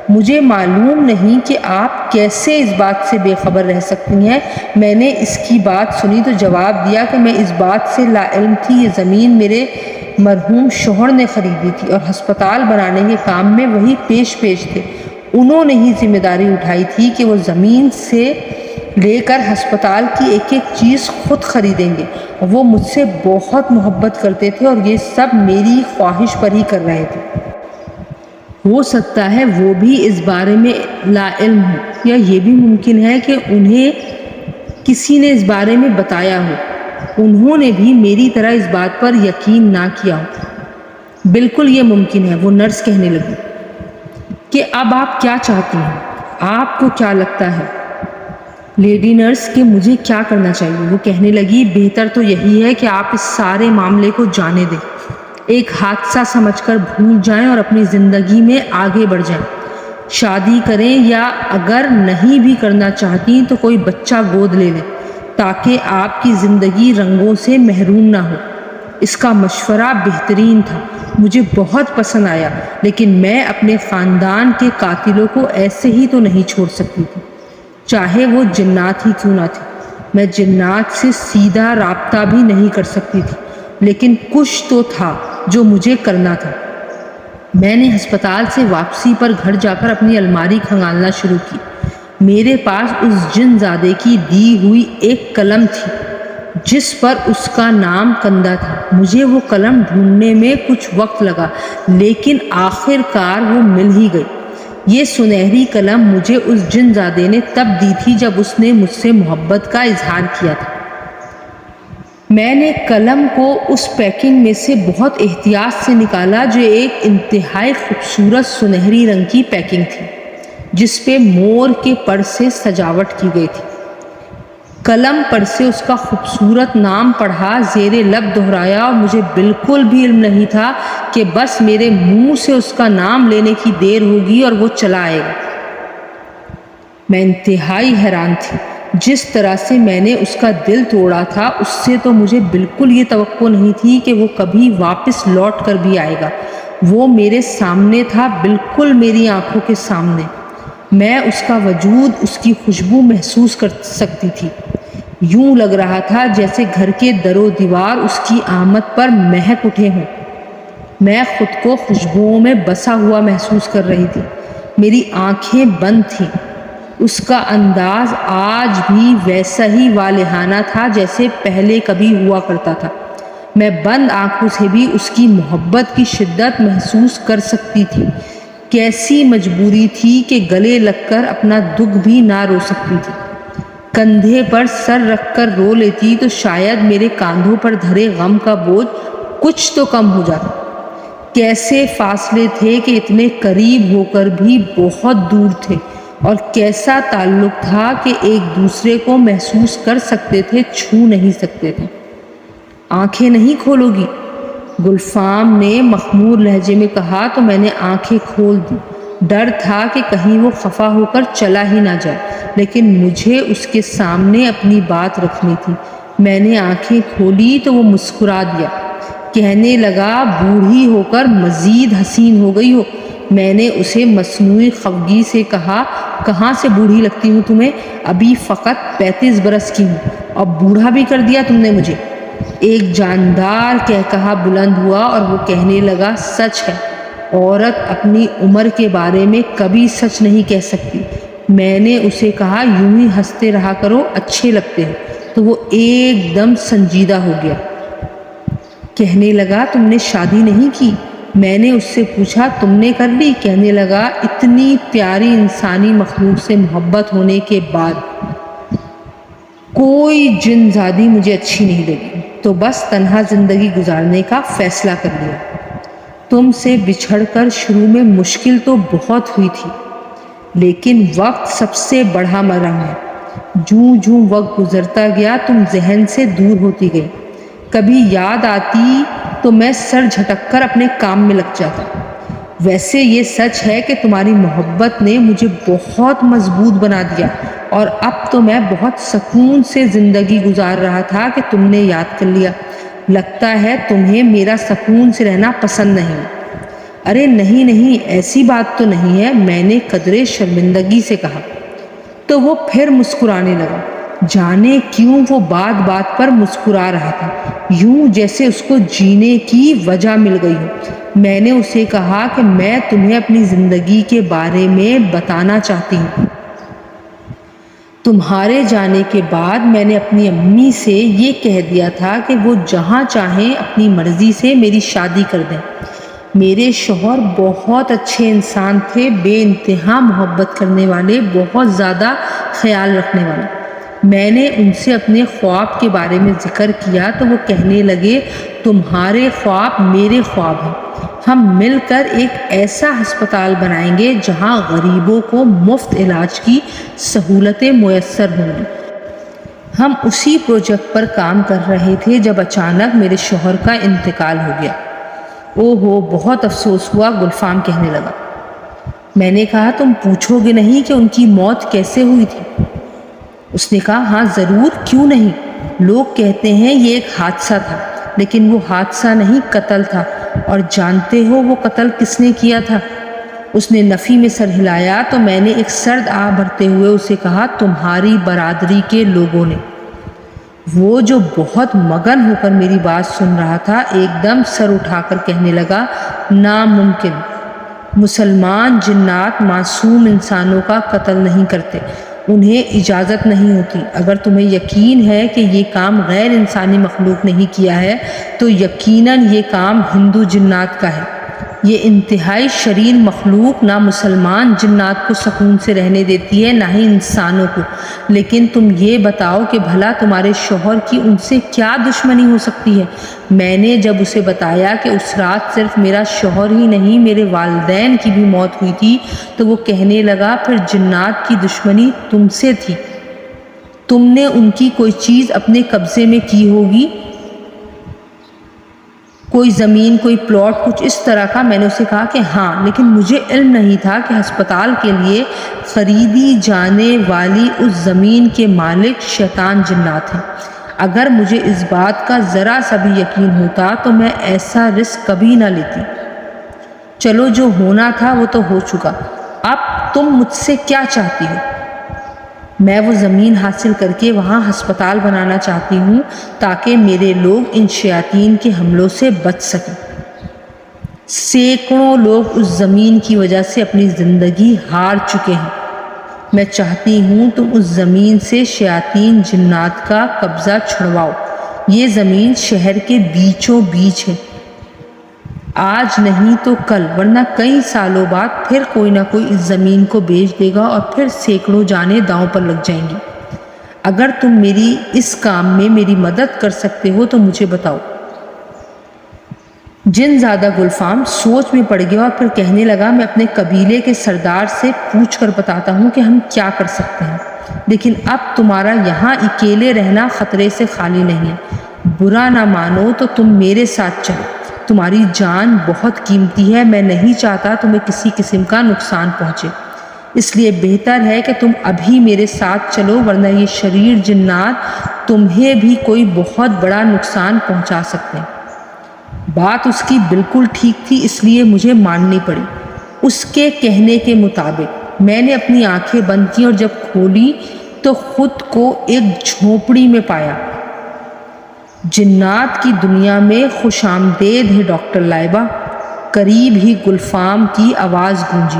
مجھے معلوم نہیں کہ آپ کیسے اس بات سے بے خبر رہ سکتی ہیں۔ میں نے اس کی بات سنی تو جواب دیا کہ میں اس بات سے لا علم تھی، یہ زمین میرے مرحوم شوہر نے خریدی تھی اور ہسپتال بنانے کے کام میں وہی پیش تھے۔ انہوں نے ہی ذمہ داری اٹھائی تھی کہ وہ زمین سے لے کر ہسپتال کی ایک ایک چیز خود خریدیں گے۔ وہ مجھ سے بہت محبت کرتے تھے اور یہ سب میری خواہش پر ہی کر رہے تھے۔ ہو سکتا ہے وہ بھی اس بارے میں لا علم ہو، یا یہ بھی ممکن ہے کہ انہیں کسی نے اس بارے میں بتایا ہو۔ انہوں نے بھی میری طرح اس بات پر یقین نہ کیا ہو۔ بالکل یہ ممکن ہے، وہ نرس کہنے لگی کہ اب آپ کیا چاہتی ہیں؟ آپ کو کیا لگتا ہے لیڈی نرس کہ مجھے کیا کرنا چاہیے؟ وہ کہنے لگی بہتر تو یہی ہے کہ آپ اس سارے معاملے کو جانے دیں، ایک حادثہ سمجھ کر بھول جائیں اور اپنی زندگی میں آگے بڑھ جائیں۔ شادی کریں، یا اگر نہیں بھی کرنا چاہتی تو کوئی بچہ گود لے لیں تاکہ آپ کی زندگی رنگوں سے محروم نہ ہو۔ اس کا مشورہ بہترین تھا، مجھے بہت پسند آیا، لیکن میں اپنے خاندان کے قاتلوں کو ایسے ہی تو نہیں چھوڑ سکتی تھی، چاہے وہ جنات ہی کیوں نہ تھے۔ میں جنات سے سیدھا رابطہ بھی نہیں کر سکتی تھی، لیکن کچھ تو تھا جو مجھے کرنا تھا۔ میں نے ہسپتال سے واپسی پر گھر جا کر اپنی الماری کھنگالنا شروع کی۔ میرے پاس اس جن زادے کی دی ہوئی ایک قلم تھی جس پر اس کا نام کندہ تھا۔ مجھے وہ قلم ڈھونڈنے میں کچھ وقت لگا، لیکن آخر کار وہ مل ہی گئی۔ یہ سنہری قلم مجھے اس جن زادے نے تب دی تھی جب اس نے مجھ سے محبت کا اظہار کیا تھا۔ میں نے قلم کو اس پیکنگ میں سے بہت احتیاط سے نکالا جو ایک انتہائی خوبصورت سنہری رنگ کی پیکنگ تھی جس پہ مور کے پر سے سجاوٹ کی گئی تھی۔ قلم پر سے اس کا خوبصورت نام پڑھا، زیر لب دہرایا، اور مجھے بالکل بھی علم نہیں تھا کہ بس میرے منہ سے اس کا نام لینے کی دیر ہوگی اور وہ چلا آئے گا۔ میں انتہائی حیران تھی۔ جس طرح سے میں نے اس کا دل توڑا تھا اس سے تو مجھے بالکل یہ توقع نہیں تھی کہ وہ کبھی واپس لوٹ کر بھی آئے گا۔ وہ میرے سامنے تھا، بالکل میری آنکھوں کے سامنے۔ میں اس کا وجود، اس کی خوشبو محسوس کر سکتی تھی۔ یوں لگ رہا تھا جیسے گھر کے در و دیوار اس کی آمد پر مہک اٹھے ہوں۔ میں خود کو خوشبوؤں میں بسا ہوا محسوس کر رہی تھی۔ میری آنکھیں بند تھیں۔ اس کا انداز آج بھی ویسا ہی والہانہ تھا جیسے پہلے کبھی ہوا کرتا تھا۔ میں بند آنکھوں سے بھی اس کی محبت کی شدت محسوس کر سکتی تھی۔ کیسی مجبوری تھی کہ گلے لگ کر اپنا دکھ بھی نہ رو سکتی تھی۔ کندھے پر سر رکھ کر رو لیتی تو شاید میرے کاندھوں پر دھرے غم کا بوجھ کچھ تو کم ہو جاتا۔ کیسے فاصلے تھے کہ اتنے قریب ہو کر بھی بہت دور تھے، اور کیسا تعلق تھا کہ ایک دوسرے کو محسوس کر سکتے تھے، چھو نہیں سکتے تھے۔ آنکھیں نہیں کھولو گی؟ گلفام نے مخمور لہجے میں کہا تو میں نے آنکھیں کھول دی۔ ڈر تھا کہ کہیں وہ خفا ہو کر چلا ہی نہ جائے، لیکن مجھے اس کے سامنے اپنی بات رکھنی تھی۔ میں نے آنکھیں کھولی تو وہ مسکرا دیا، کہنے لگا بوڑھی ہو کر مزید حسین ہو گئی ہو۔ میں نے اسے مصنوعی خفگی سے کہا کہاں سے بوڑھی لگتی ہوں تمہیں؟ ابھی فقط 35 برس کی ہوں، اور بوڑھا بھی کر دیا تم نے مجھے۔ ایک جاندار قہقہا بلند ہوا اور وہ کہنے لگا سچ ہے، عورت اپنی عمر کے بارے میں کبھی سچ نہیں کہہ سکتی۔ میں نے اسے کہا یوں ہی ہنستے رہا کرو، اچھے لگتے ہو۔ تو وہ ایک دم سنجیدہ ہو گیا، کہنے لگا تم نے شادی نہیں کی؟ میں نے اس سے پوچھا تم نے کر لی؟ کہنے لگا اتنی پیاری انسانی مخلوق سے محبت ہونے کے بعد کوئی جن زادی مجھے اچھی نہیں لگی، تو بس تنہا زندگی گزارنے کا فیصلہ کر لیا۔ تم سے بچھڑ کر شروع میں مشکل تو بہت ہوئی تھی، لیکن وقت سب سے بڑا مرہم ہے۔ جوں جوں وقت گزرتا گیا تم ذہن سے دور ہوتی گئی۔ کبھی یاد آتی تو میں سر جھٹک کر اپنے کام میں لگ جاتا۔ ویسے یہ سچ ہے کہ تمہاری محبت نے مجھے بہت مضبوط بنا دیا، اور اب تو میں بہت سکون سے زندگی گزار رہا تھا کہ تم نے یاد کر لیا۔ لگتا ہے تمہیں میرا سکون سے رہنا پسند نہیں۔ ارے نہیں نہیں، ایسی بات تو نہیں ہے، میں نے قدرے شرمندگی سے کہا۔ تو وہ پھر مسکرانے لگا۔ جانے کیوں وہ بات بات پر مسکرا رہا تھا، یوں جیسے اس کو جینے کی وجہ مل گئی ہو۔ میں نے اسے کہا کہ میں تمہیں اپنی زندگی کے بارے میں بتانا چاہتی ہوں۔ تمہارے جانے کے بعد میں نے اپنی امی سے یہ کہہ دیا تھا کہ وہ جہاں چاہیں اپنی مرضی سے میری شادی کر دیں۔ میرے شوہر بہت اچھے انسان تھے، بے انتہا محبت کرنے والے، بہت زیادہ خیال رکھنے والے۔ میں نے ان سے اپنے خواب کے بارے میں ذکر کیا تو وہ کہنے لگے، تمہارے خواب میرے خواب ہیں، ہم مل کر ایک ایسا ہسپتال بنائیں گے جہاں غریبوں کو مفت علاج کی سہولتیں میسر ہوں گی۔ ہم اسی پروجیکٹ پر کام کر رہے تھے جب اچانک میرے شوہر کا انتقال ہو گیا۔ او ہو، بہت افسوس ہوا، گلفام کہنے لگا۔ میں نے کہا، تم پوچھو گے نہیں کہ ان کی موت کیسے ہوئی تھی؟ اس نے کہا، ہاں ضرور، کیوں نہیں۔ لوگ کہتے ہیں یہ ایک حادثہ تھا، لیکن وہ حادثہ نہیں، قتل تھا۔ اور جانتے ہو وہ قتل کس نے کیا تھا؟ اس نے نفی میں سر ہلایا تو میں نے ایک سرد آہ بھرتے ہوئے اسے کہا، تمہاری برادری کے لوگوں نے۔ وہ جو بہت مگن ہو کر میری بات سن رہا تھا، ایک دم سر اٹھا کر کہنے لگا، ناممکن، مسلمان جنات معصوم انسانوں کا قتل نہیں کرتے، انہیں اجازت نہیں ہوتی۔ اگر تمہیں یقین ہے کہ یہ کام غیر انسانی مخلوق نے کیا ہے تو یقیناً یہ کام ہندو جنات کا ہے۔ یہ انتہائی شریر مخلوق نہ مسلمان جنات کو سکون سے رہنے دیتی ہے، نہ ہی انسانوں کو۔ لیکن تم یہ بتاؤ کہ بھلا تمہارے شوہر کی ان سے کیا دشمنی ہو سکتی ہے؟ میں نے جب اسے بتایا کہ اس رات صرف میرا شوہر ہی نہیں، میرے والدین کی بھی موت ہوئی تھی، تو وہ کہنے لگا، پھر جنات کی دشمنی تم سے تھی، تم نے ان کی کوئی چیز اپنے قبضے میں کی ہوگی، کوئی زمین، کوئی پلاٹ، کچھ اس طرح کا۔ میں نے اسے کہا کہ ہاں، لیکن مجھے علم نہیں تھا کہ ہسپتال کے لیے خریدی جانے والی اس زمین کے مالک شیطان جنات ہیں۔ اگر مجھے اس بات کا ذرا سا بھی یقین ہوتا تو میں ایسا رسک کبھی نہ لیتی۔ چلو، جو ہونا تھا وہ تو ہو چکا، اب تم مجھ سے کیا چاہتی ہو؟ میں وہ زمین حاصل کر کے وہاں ہسپتال بنانا چاہتی ہوں تاکہ میرے لوگ ان شیاطین کے حملوں سے بچ سکیں۔ سینکڑوں لوگ اس زمین کی وجہ سے اپنی زندگی ہار چکے ہیں۔ میں چاہتی ہوں تم اس زمین سے شیاطین جنات کا قبضہ چھڑواؤ۔ یہ زمین شہر کے بیچوں بیچ ہے، آج نہیں تو کل، ورنہ کئی سالوں بعد پھر کوئی نہ کوئی اس زمین کو بیچ دے گا اور پھر سینکڑوں جانیں داؤں پر لگ جائیں گی۔ اگر تم میری اس کام میں میری مدد کر سکتے ہو تو مجھے بتاؤ۔ جن زادہ گلفام سوچ میں پڑ گیا اور پھر کہنے لگا، میں اپنے قبیلے کے سردار سے پوچھ کر بتاتا ہوں کہ ہم کیا کر سکتے ہیں، لیکن اب تمہارا یہاں اکیلے رہنا خطرے سے خالی نہیں ہے۔ برا نہ مانو تو تم میرے ساتھ چلو، تمہاری جان بہت قیمتی ہے، میں نہیں چاہتا تمہیں کسی قسم کا نقصان پہنچے، اس لیے بہتر ہے کہ تم ابھی میرے ساتھ چلو، ورنہ یہ شریر جنات تمہیں بھی کوئی بہت بڑا نقصان پہنچا سکتے ہیں۔ بات اس کی بالکل ٹھیک تھی، اس لیے مجھے ماننی پڑی۔ اس کے کہنے کے مطابق میں نے اپنی آنکھیں بند کی اور جب کھولی تو خود کو ایک جھونپڑی میں پایا۔ جنات کی دنیا میں خوش آمدید ہے ڈاکٹر لائبہ، قریب ہی گلفام کی آواز گونجی۔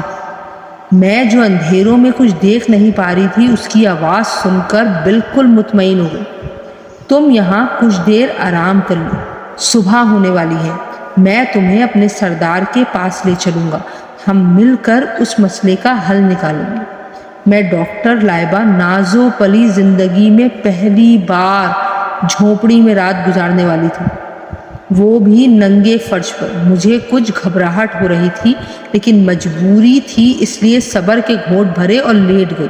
میں جو اندھیروں میں کچھ دیکھ نہیں پا رہی تھی، اس کی آواز سن کر بالکل مطمئن ہو گئی۔ تم یہاں کچھ دیر آرام کر لو، صبح ہونے والی ہے، میں تمہیں اپنے سردار کے پاس لے چلوں گا، ہم مل کر اس مسئلے کا حل نکالیں گے۔ میں ڈاکٹر لائبہ ناز و پلی زندگی میں پہلی بار جھونپڑی میں رات گزارنے والی تھی، وہ بھی ننگے فرش پر۔ مجھے کچھ گھبراہٹ ہو رہی تھی، لیکن مجبوری تھی، اس لیے صبر کے گھونٹ بھرے اور لیٹ گئی۔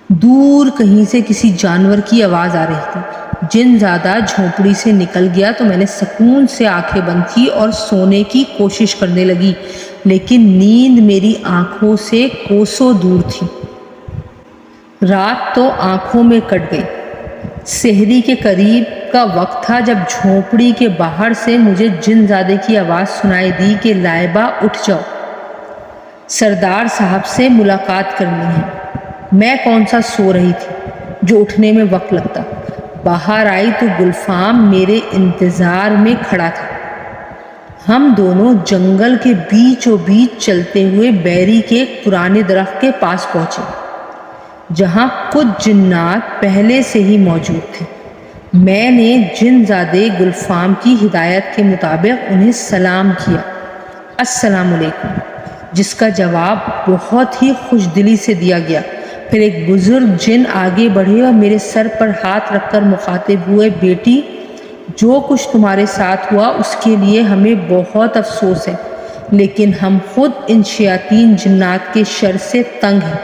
دور کہیں سے کسی جانور کی آواز آ رہی تھی۔ جن زادہ جھونپڑی سے نکل گیا تو میں نے سکون سے آنکھیں بند کی اور سونے کی کوشش کرنے لگی، لیکن نیند میری آنکھوں سے کوسوں دور تھی۔ رات تو آنکھوں میں کٹ گئی۔ سحری کے قریب کا وقت تھا جب جھونپڑی کے باہر سے مجھے جن زادے کی آواز سنائی دی کہ لائبہ اٹھ جاؤ، سردار صاحب سے ملاقات کرنی ہے۔ میں کون سا سو رہی تھی جو اٹھنے میں وقت لگتا۔ باہر آئی تو گلفام میرے انتظار میں کھڑا تھا۔ ہم دونوں جنگل کے بیچوں بیچ چلتے ہوئے بیری کے ایک پرانے درخت کے پاس پہنچے جہاں کچھ جنات پہلے سے ہی موجود تھے۔ میں نے جن زادے گلفام کی ہدایت کے مطابق انہیں سلام کیا، السلام علیکم، جس کا جواب بہت ہی خوش دلی سے دیا گیا۔ پھر ایک بزرگ جن آگے بڑھے اور میرے سر پر ہاتھ رکھ کر مخاطب ہوئے، بیٹی، جو کچھ تمہارے ساتھ ہوا اس کے لیے ہمیں بہت افسوس ہے، لیکن ہم خود ان شیاطین جنات کے شر سے تنگ ہیں۔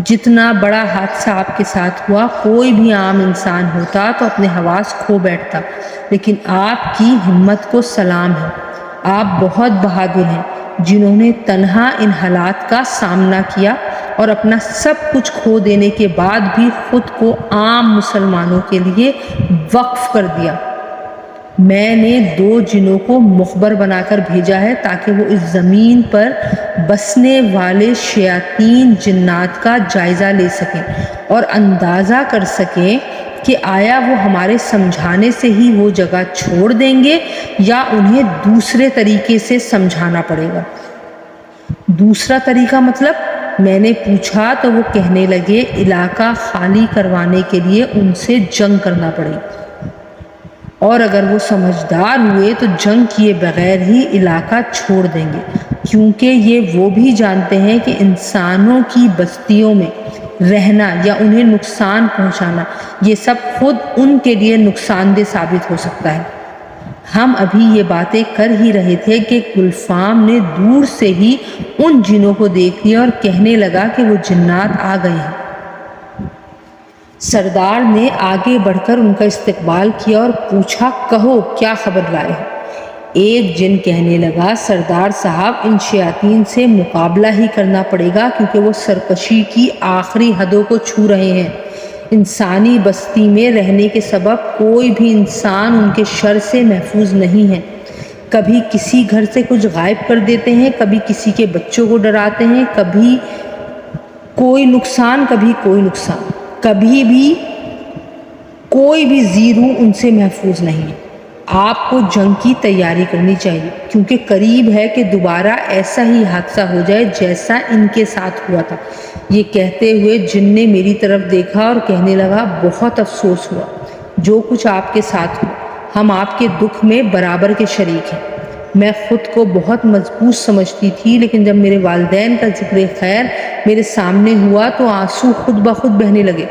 جتنا بڑا حادثہ آپ کے ساتھ ہوا، کوئی بھی عام انسان ہوتا تو اپنے حواس کھو بیٹھتا، لیکن آپ کی ہمت کو سلام ہے۔ آپ بہت بہادر ہیں، جنہوں نے تنہا ان حالات کا سامنا کیا اور اپنا سب کچھ کھو دینے کے بعد بھی خود کو عام مسلمانوں کے لیے وقف کر دیا۔ میں نے 2 جنوں کو مخبر بنا کر بھیجا ہے تاکہ وہ اس زمین پر بسنے والے شیاطین جنات کا جائزہ لے سکیں اور اندازہ کر سکیں کہ آیا وہ ہمارے سمجھانے سے ہی وہ جگہ چھوڑ دیں گے یا انہیں دوسرے طریقے سے سمجھانا پڑے گا۔ دوسرا طریقہ مطلب؟ میں نے پوچھا تو وہ کہنے لگے علاقہ خالی کروانے کے لیے ان سے جنگ کرنا پڑے گی، اور اگر وہ سمجھدار ہوئے تو جنگ کیے بغیر ہی علاقہ چھوڑ دیں گے، کیونکہ یہ وہ بھی جانتے ہیں کہ انسانوں کی بستیوں میں رہنا یا انہیں نقصان پہنچانا، یہ سب خود ان کے لیے نقصان دہ ثابت ہو سکتا ہے۔ ہم ابھی یہ باتیں کر ہی رہے تھے کہ گلفام نے دور سے ہی ان جنوں کو دیکھ لیا اور کہنے لگا کہ وہ جنات آ گئے ہیں۔ سردار نے آگے بڑھ کر ان کا استقبال کیا اور پوچھا، کہو کیا خبر لائے ہو؟ ایک جن کہنے لگا، سردار صاحب، ان شیاطین سے مقابلہ ہی کرنا پڑے گا کیونکہ وہ سرکشی کی آخری حدوں کو چھو رہے ہیں۔ انسانی بستی میں رہنے کے سبب کوئی بھی انسان ان کے شر سے محفوظ نہیں ہے۔ کبھی کسی گھر سے کچھ غائب کر دیتے ہیں، کبھی کسی کے بچوں کو ڈراتے ہیں، کبھی کوئی نقصان، کبھی کوئی نقصان، کبھی بھی کوئی بھی زیرو ان سے محفوظ نہیں ہے۔ آپ کو جنگ کی تیاری کرنی چاہیے کیونکہ قریب ہے کہ دوبارہ ایسا ہی حادثہ ہو جائے جیسا ان کے ساتھ ہوا تھا۔ یہ کہتے ہوئے جن نے میری طرف دیکھا اور کہنے لگا، بہت افسوس ہوا جو کچھ آپ کے ساتھ ہوا، ہم آپ کے دکھ میں برابر کے شریک ہیں۔ میں خود کو بہت مضبوط سمجھتی تھی، لیکن جب میرے والدین کا ذکر خیر میرے سامنے ہوا تو آنسو خود بخود بہنے لگے۔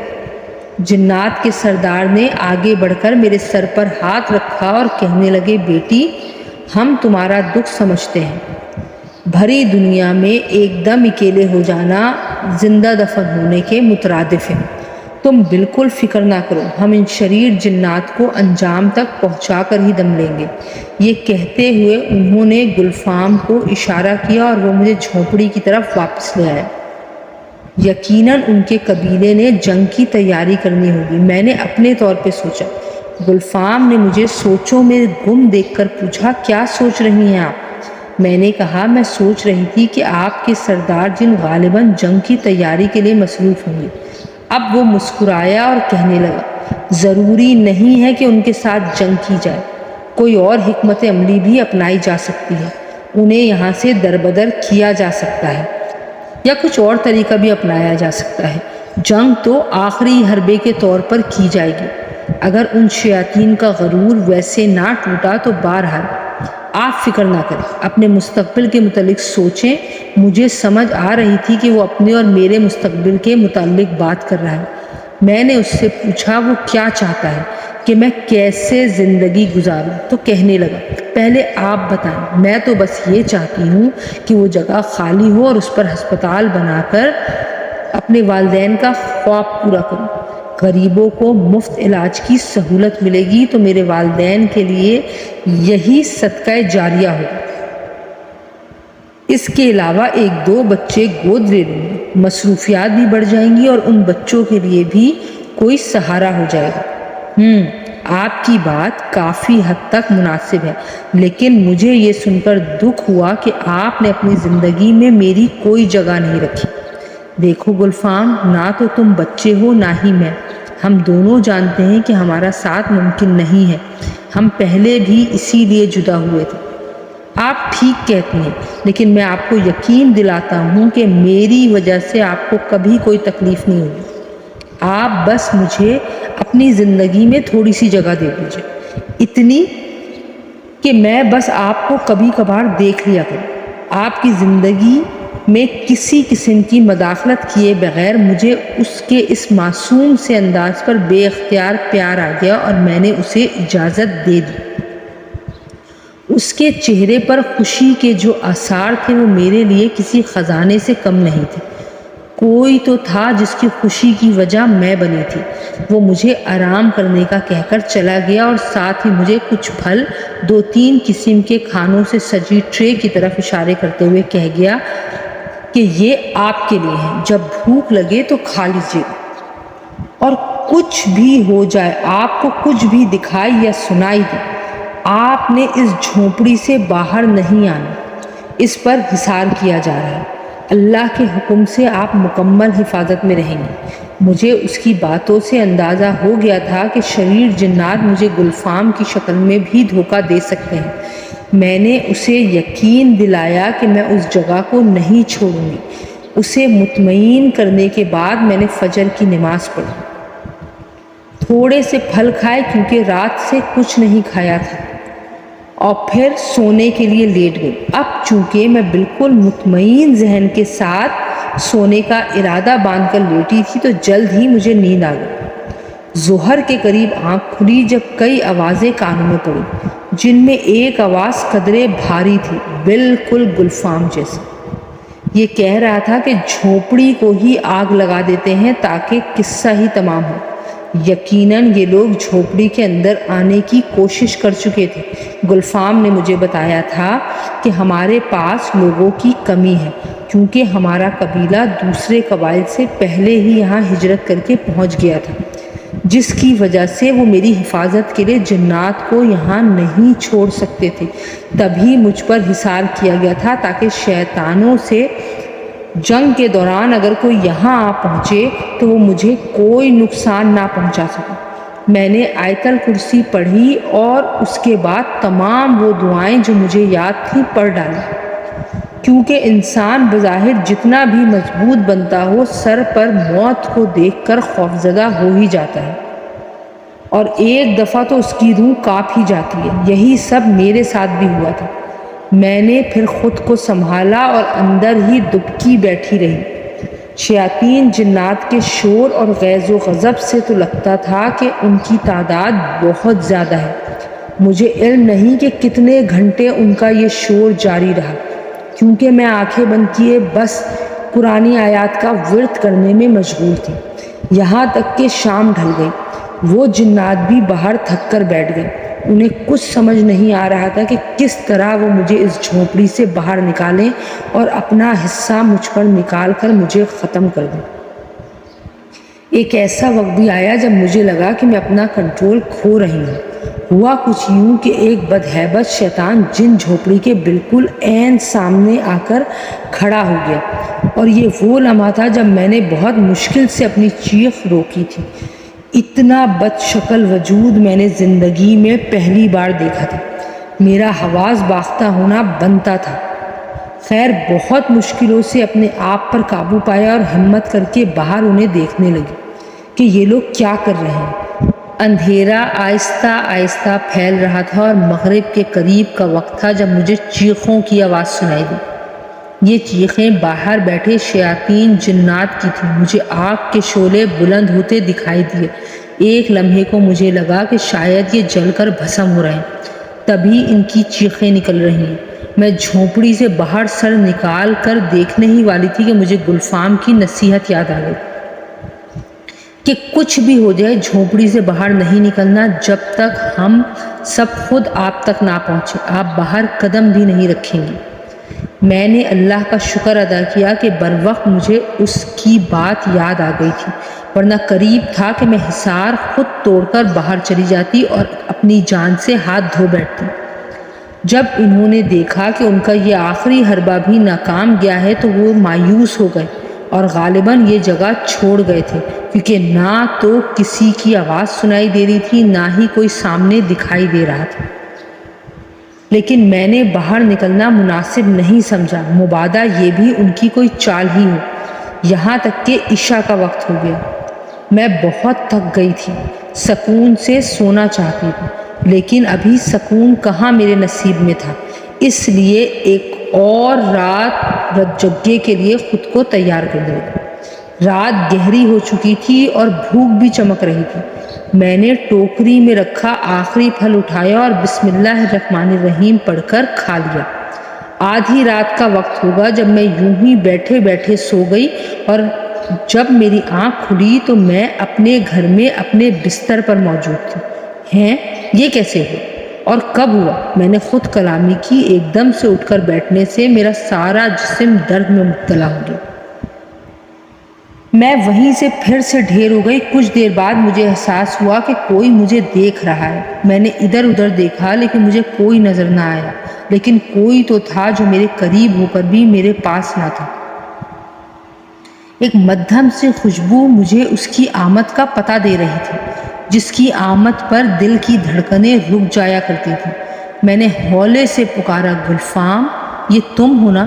جنات کے سردار نے آگے بڑھ کر میرے سر پر ہاتھ رکھا اور کہنے لگے، بیٹی، ہم تمہارا دکھ سمجھتے ہیں۔ بھری دنیا میں ایک دم اکیلے ہو جانا زندہ دفن ہونے کے مترادف ہے۔ تم بالکل فکر نہ کرو، ہم ان شریر جنات کو انجام تک پہنچا کر ہی دم لیں گے۔ یہ کہتے ہوئے انہوں نے گلفام کو اشارہ کیا اور وہ مجھے جھونپڑی کی طرف واپس لے آیا۔ یقیناً ان کے قبیلے نے جنگ کی تیاری کرنی ہوگی، میں نے اپنے طور پہ سوچا۔ گلفام نے مجھے سوچوں میں گم دیکھ کر پوچھا، کیا سوچ رہی ہیں آپ؟ میں نے کہا، میں سوچ رہی تھی کہ آپ کے سردار جن غالباً جنگ کی تیاری کے لیے مصروف ہوں گے۔ اب وہ مسکرایا اور کہنے لگا، ضروری نہیں ہے کہ ان کے ساتھ جنگ کی جائے، کوئی اور حکمت عملی بھی اپنائی جا سکتی ہے، انہیں یہاں سے دربدر کیا جا سکتا ہے یا کچھ اور طریقہ بھی اپنایا جا سکتا ہے۔ جنگ تو آخری حربے کے طور پر کی جائے گی۔ اگر ان شیاطین کا غرور ویسے نہ ٹوٹا تو بہرحال آپ فکر نہ کریں، اپنے مستقبل کے متعلق سوچیں۔ مجھے سمجھ آ رہی تھی کہ وہ اپنے اور میرے مستقبل کے متعلق بات کر رہا ہے۔ میں نے اس سے پوچھا وہ کیا چاہتا ہے کہ میں کیسے زندگی گزاروں، تو کہنے لگا، پہلے آپ بتائیں، میں تو بس یہ چاہتی ہوں کہ وہ جگہ خالی ہو اور اس پر ہسپتال بنا کر اپنے والدین کا خواب پورا کروں۔ غریبوں کو مفت علاج کی سہولت ملے گی تو میرے والدین کے لیے یہی صدقہ جاریہ ہوگا۔ اس کے علاوہ 1-2 بچے گود لے لوں گی، مصروفیات بھی بڑھ جائیں گی اور ان بچوں کے لیے بھی کوئی سہارا ہو جائے گا۔ آپ کی بات کافی حد تک مناسب ہے، لیکن مجھے یہ سن کر دکھ ہوا کہ آپ نے اپنی زندگی میں میری کوئی جگہ نہیں رکھی۔ دیکھو گلفام، نہ تو تم بچے ہو نہ ہی میں، ہم دونوں جانتے ہیں کہ ہمارا ساتھ ممکن نہیں ہے، ہم پہلے بھی اسی لیے جدا ہوئے تھے۔ آپ ٹھیک کہتی ہیں، لیکن میں آپ کو یقین دلاتا ہوں کہ میری وجہ سے آپ کو کبھی کوئی تکلیف نہیں ہوگی۔ آپ بس مجھے اپنی زندگی میں تھوڑی سی جگہ دے دیجیے، اتنی کہ میں بس آپ کو کبھی کبھار دیکھ لیا کروں۔ آپ کی زندگی میں کسی قسم کی مداخلت کیے بغیر مجھے اس کے اس معصوم سے انداز پر بے اختیار پیار آ گیا اور میں نے اسے اجازت دے دی۔ اس کے چہرے پر خوشی کے جو آثار تھے وہ میرے لیے کسی خزانے سے کم نہیں تھے۔ کوئی تو تھا جس کی خوشی کی وجہ میں بنی تھی۔ وہ مجھے آرام کرنے کا کہہ کر چلا گیا اور ساتھ ہی مجھے کچھ پھل 2-3 قسم کے کھانوں سے سجی ٹرے کی طرف اشارے کرتے ہوئے کہہ گیا کہ یہ آپ کے لیے ہیں، جب بھوک لگے تو کھا لیجیے گا۔ اور کچھ بھی ہو جائے، آپ کو کچھ بھی دکھائی یا سنائی دے، آپ نے اس جھونپڑی سے باہر نہیں آنا، اس پر حصار کیا جا رہا ہے۔ اللہ کے حکم سے آپ مکمل حفاظت میں رہیں گے۔ مجھے اس کی باتوں سے اندازہ ہو گیا تھا کہ شریر جنات مجھے گلفام کی شکل میں بھی دھوکہ دے سکتے ہیں۔ میں نے اسے یقین دلایا کہ میں اس جگہ کو نہیں چھوڑوں گی۔ اسے مطمئن کرنے کے بعد میں نے فجر کی نماز پڑھی، تھوڑے سے پھل کھائے کیونکہ رات سے کچھ نہیں کھایا تھا، اور پھر سونے کے لیے لیٹ گئی۔ اب چونکہ میں بالکل مطمئن ذہن کے ساتھ سونے کا ارادہ باندھ کر لیٹی تھی تو جلد ہی مجھے نیند آ گئی۔ ظہر کے قریب آنکھ کھلی جب کئی آوازیں کانوں میں پڑی، جن میں ایک آواز قدرے بھاری تھی، بالکل گلفام جیسی۔ یہ کہہ رہا تھا کہ جھونپڑی کو ہی آگ لگا دیتے ہیں تاکہ قصہ ہی تمام ہو۔ یقیناً یہ لوگ جھونپڑی کے اندر آنے کی کوشش کر چکے تھے۔ گلفام نے مجھے بتایا تھا کہ ہمارے پاس لوگوں کی کمی ہے، کیونکہ ہمارا قبیلہ دوسرے قبائل سے پہلے ہی یہاں ہجرت کر کے پہنچ گیا تھا، جس کی وجہ سے وہ میری حفاظت کے لیے جنات کو یہاں نہیں چھوڑ سکتے تھے۔ تبھی مجھ پر حصار کیا گیا تھا تاکہ شیطانوں سے جنگ کے دوران اگر کوئی یہاں آ پہنچے تو وہ مجھے کوئی نقصان نہ پہنچا سکے۔ میں نے آیت الکرسی پڑھی اور اس کے بعد تمام وہ دعائیں جو مجھے یاد تھیں پڑھ ڈالی، کیونکہ انسان بظاہر جتنا بھی مضبوط بنتا ہو، سر پر موت کو دیکھ کر خوفزدہ ہو ہی جاتا ہے، اور ایک دفعہ تو اس کی روح کانپ ہی جاتی ہے۔ یہی سب میرے ساتھ بھی ہوا تھا۔ میں نے پھر خود کو سنبھالا اور اندر ہی دبکی بیٹھی رہی۔ شیاطین جنات کے شور اور غیظ و غضب سے تو لگتا تھا کہ ان کی تعداد بہت زیادہ ہے۔ مجھے علم نہیں کہ کتنے گھنٹے ان کا یہ شور جاری رہا، کیونکہ میں آنکھیں بند کیے بس قرآنی آیات کا ورد کرنے میں مشغول تھی، یہاں تک کہ شام ڈھل گئی۔ وہ جنات بھی باہر تھک کر بیٹھ گئے۔ انہیں کچھ سمجھ نہیں آ رہا تھا کہ کس طرح وہ مجھے اس جھونپڑی سے باہر نکالیں اور اپنا حصہ مجھ پر نکال کر مجھے ختم کر دیں۔ ایک ایسا وقت بھی آیا جب مجھے لگا کہ میں اپنا کنٹرول کھو رہی ہوں۔ ہوا کچھ یوں کہ ایک بدہیبت شیطان جن جھونپڑی کے بالکل عین سامنے آ کر کھڑا ہو گیا، اور یہ وہ لمحہ تھا جب میں نے بہت مشکل سے اپنی چیخ روکی تھی۔ اتنا بد شکل وجود میں نے زندگی میں پہلی بار دیکھا تھا۔ میرا حواس باختہ ہونا بنتا تھا۔ خیر بہت مشکلوں سے اپنے آپ پر قابو پایا اور ہمت کر کے باہر انہیں دیکھنے لگی کہ یہ لوگ کیا کر رہے ہیں۔ اندھیرا آہستہ آہستہ پھیل رہا تھا اور مغرب کے قریب کا وقت تھا جب مجھے چیخوں کی آواز سنائی دی۔ یہ چیخیں باہر بیٹھے شیاطین جنات کی تھیں۔ مجھے آگ کے شعلے بلند ہوتے دکھائی دیے۔ ایک لمحے کو مجھے لگا کہ شاید یہ جل کر بھسم ہو رہے ہیں، تبھی ان کی چیخیں نکل رہی ہیں۔ میں جھونپڑی سے باہر سر نکال کر دیکھنے ہی والی تھی کہ مجھے گلفام کی نصیحت یاد آ گئی کہ کچھ بھی ہو جائے جھونپڑی سے باہر نہیں نکلنا جب تک ہم سب خود آپ تک نہ پہنچے۔ آپ باہر قدم بھی نہیں رکھیں گی۔ میں نے اللہ کا شکر ادا کیا کہ بروقت مجھے اس کی بات یاد آ گئی تھی۔ ورنہ قریب تھا کہ میں حصار خود توڑ کر باہر چلی جاتی اور اپنی جان سے ہاتھ دھو بیٹھتی۔ جب انہوں نے دیکھا کہ ان کا یہ آخری حربہ بھی ناکام گیا ہے تو وہ مایوس ہو گئے اور غالباً یہ جگہ چھوڑ گئے تھے، کیونکہ نہ تو کسی کی آواز سنائی دے رہی تھی، نہ ہی کوئی سامنے دکھائی دے رہا تھا۔ لیکن میں نے باہر نکلنا مناسب نہیں سمجھا، مبادا یہ بھی ان کی کوئی چال ہی ہو۔ یہاں تک کہ عشاء کا وقت ہو گیا۔ میں بہت تھک گئی تھی، سکون سے سونا چاہتی تھی، لیکن ابھی سکون کہاں میرے نصیب میں تھا، اس لیے ایک اور رات جگے کے لیے خود کو تیار کرنے لگی۔ رات گہری ہو چکی تھی اور بھوک بھی چمک رہی تھی۔ میں نے ٹوکری میں رکھا آخری پھل اٹھایا اور بسم اللہ الرحمن الرحیم پڑھ کر کھا لیا۔ آدھی رات کا وقت ہوگا جب میں یوں ہی بیٹھے بیٹھے سو گئی، اور جب میری آنکھ کھلی تو میں اپنے گھر میں اپنے بستر پر موجود تھی۔ یہ کیسے ہوا اور کب ہوا؟ میں نے خود کلامی کی۔ ایک دم سے اٹھ کر بیٹھنے سے میرا سارا جسم درد میں مبتلا ہو گیا۔ میں وہیں سے پھر سے ڈھیر ہو گئی۔ کچھ دیر بعد مجھے احساس ہوا کہ کوئی مجھے دیکھ رہا ہے۔ میں نے ادھر ادھر دیکھا لیکن مجھے کوئی نظر نہ آیا، لیکن کوئی تو تھا جو میرے قریب ہو کر بھی میرے پاس نہ تھا۔ ایک مدھم سی خوشبو مجھے اس کی آمد کا پتہ دے رہی تھی، جس کی آمد پر دل کی دھڑکنیں رک جایا کرتی تھیں۔ میں نے ہولے سے پکارا، گلفام، یہ تم ہو نا؟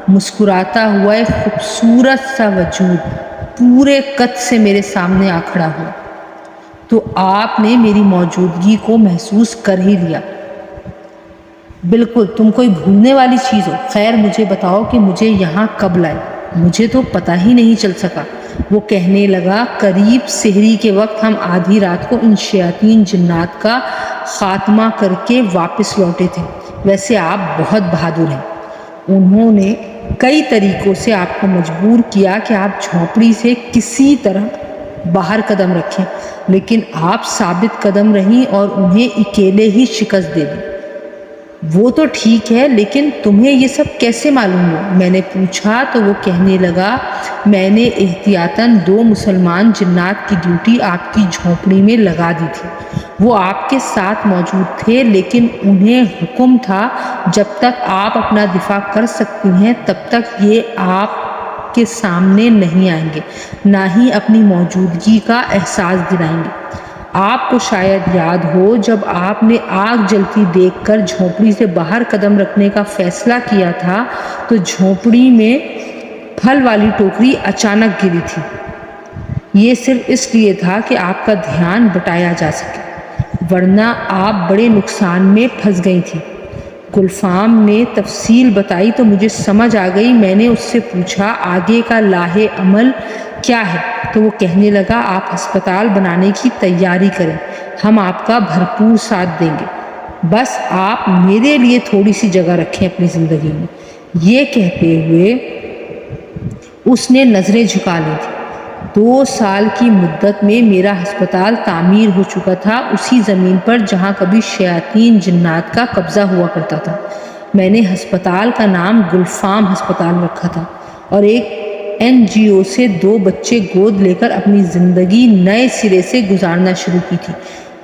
مسکراتا ہوا ایک خوبصورت سا وجود پورے قد سے میرے سامنے آ کھڑا ہوا۔ تو آپ نے میری موجودگی کو محسوس کر ہی لیا۔ بالکل، تم کوئی بھولنے والی چیز ہو۔ خیر مجھے بتاؤ کہ مجھے یہاں کب لائے؟ مجھے تو پتہ ہی نہیں چل سکا، وہ کہنے لگا۔ قریب سحری کے وقت ہم آدھی رات کو ان شیاطین جنات کا خاتمہ کر کے واپس لوٹے تھے۔ ویسے آپ بہت بہادر ہیں۔ انہوں نے کئی طریقوں سے آپ کو مجبور کیا کہ آپ جھونپڑی سے کسی طرح باہر قدم رکھیں، لیکن آپ ثابت قدم رہیں اور انہیں اکیلے ہی شکست دے دی۔ وہ تو ٹھیک ہے، لیکن تمہیں یہ سب کیسے معلوم ہوا؟ میں نے پوچھا تو وہ کہنے لگا، میں نے احتیاطاً 2 مسلمان جنات کی ڈیوٹی آپ کی جھونپڑی میں لگا دی تھی۔ وہ آپ کے ساتھ موجود تھے، لیکن انہیں حکم تھا جب تک آپ اپنا دفاع کر سکتی ہیں تب تک یہ آپ کے سامنے نہیں آئیں گے، نہ ہی اپنی موجودگی کا احساس دلائیں گے۔ آپ کو شاید یاد ہو، جب آپ نے آگ جلتی دیکھ کر جھونپڑی سے باہر قدم رکھنے کا فیصلہ کیا تھا تو جھونپڑی میں پھل والی ٹوکری اچانک گری تھی۔ یہ صرف اس لیے تھا کہ آپ کا دھیان بٹایا جا سکے، ورنہ آپ بڑے نقصان میں پھنس گئی تھیں۔ گلفام نے تفصیل بتائی تو مجھے سمجھ آ گئی۔ میں نے اس سے پوچھا، آگے کا لاہ عمل کیا ہے؟ تو وہ کہنے لگا، آپ ہسپتال بنانے کی تیاری کریں، ہم آپ کا بھرپور ساتھ دیں گے، بس آپ میرے لیے تھوڑی سی جگہ رکھیں اپنی زندگی میں۔ یہ کہتے ہوئے اس نے نظریں جھکا لی تھی۔ 2 سال کی مدت میں میرا ہسپتال تعمیر ہو چکا تھا، اسی زمین پر جہاں کبھی شیاطین جنات کا قبضہ ہوا کرتا تھا۔ میں نے ہسپتال کا نام گلفام ہسپتال رکھا تھا اور ایک NGO سے 2 بچے گود لے کر اپنی زندگی نئے سرے سے گزارنا شروع کی تھی۔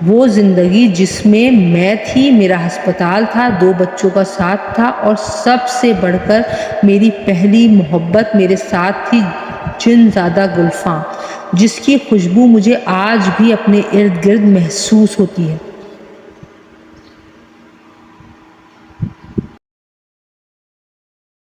وہ زندگی جس میں میں تھی، میرا ہسپتال تھا، 2 بچوں کا ساتھ تھا، اور سب سے بڑھ کر میری پہلی محبت میرے ساتھ تھی، جن زادہ گلفام، جس کی خوشبو مجھے آج بھی اپنے ارد گرد محسوس ہوتی ہے۔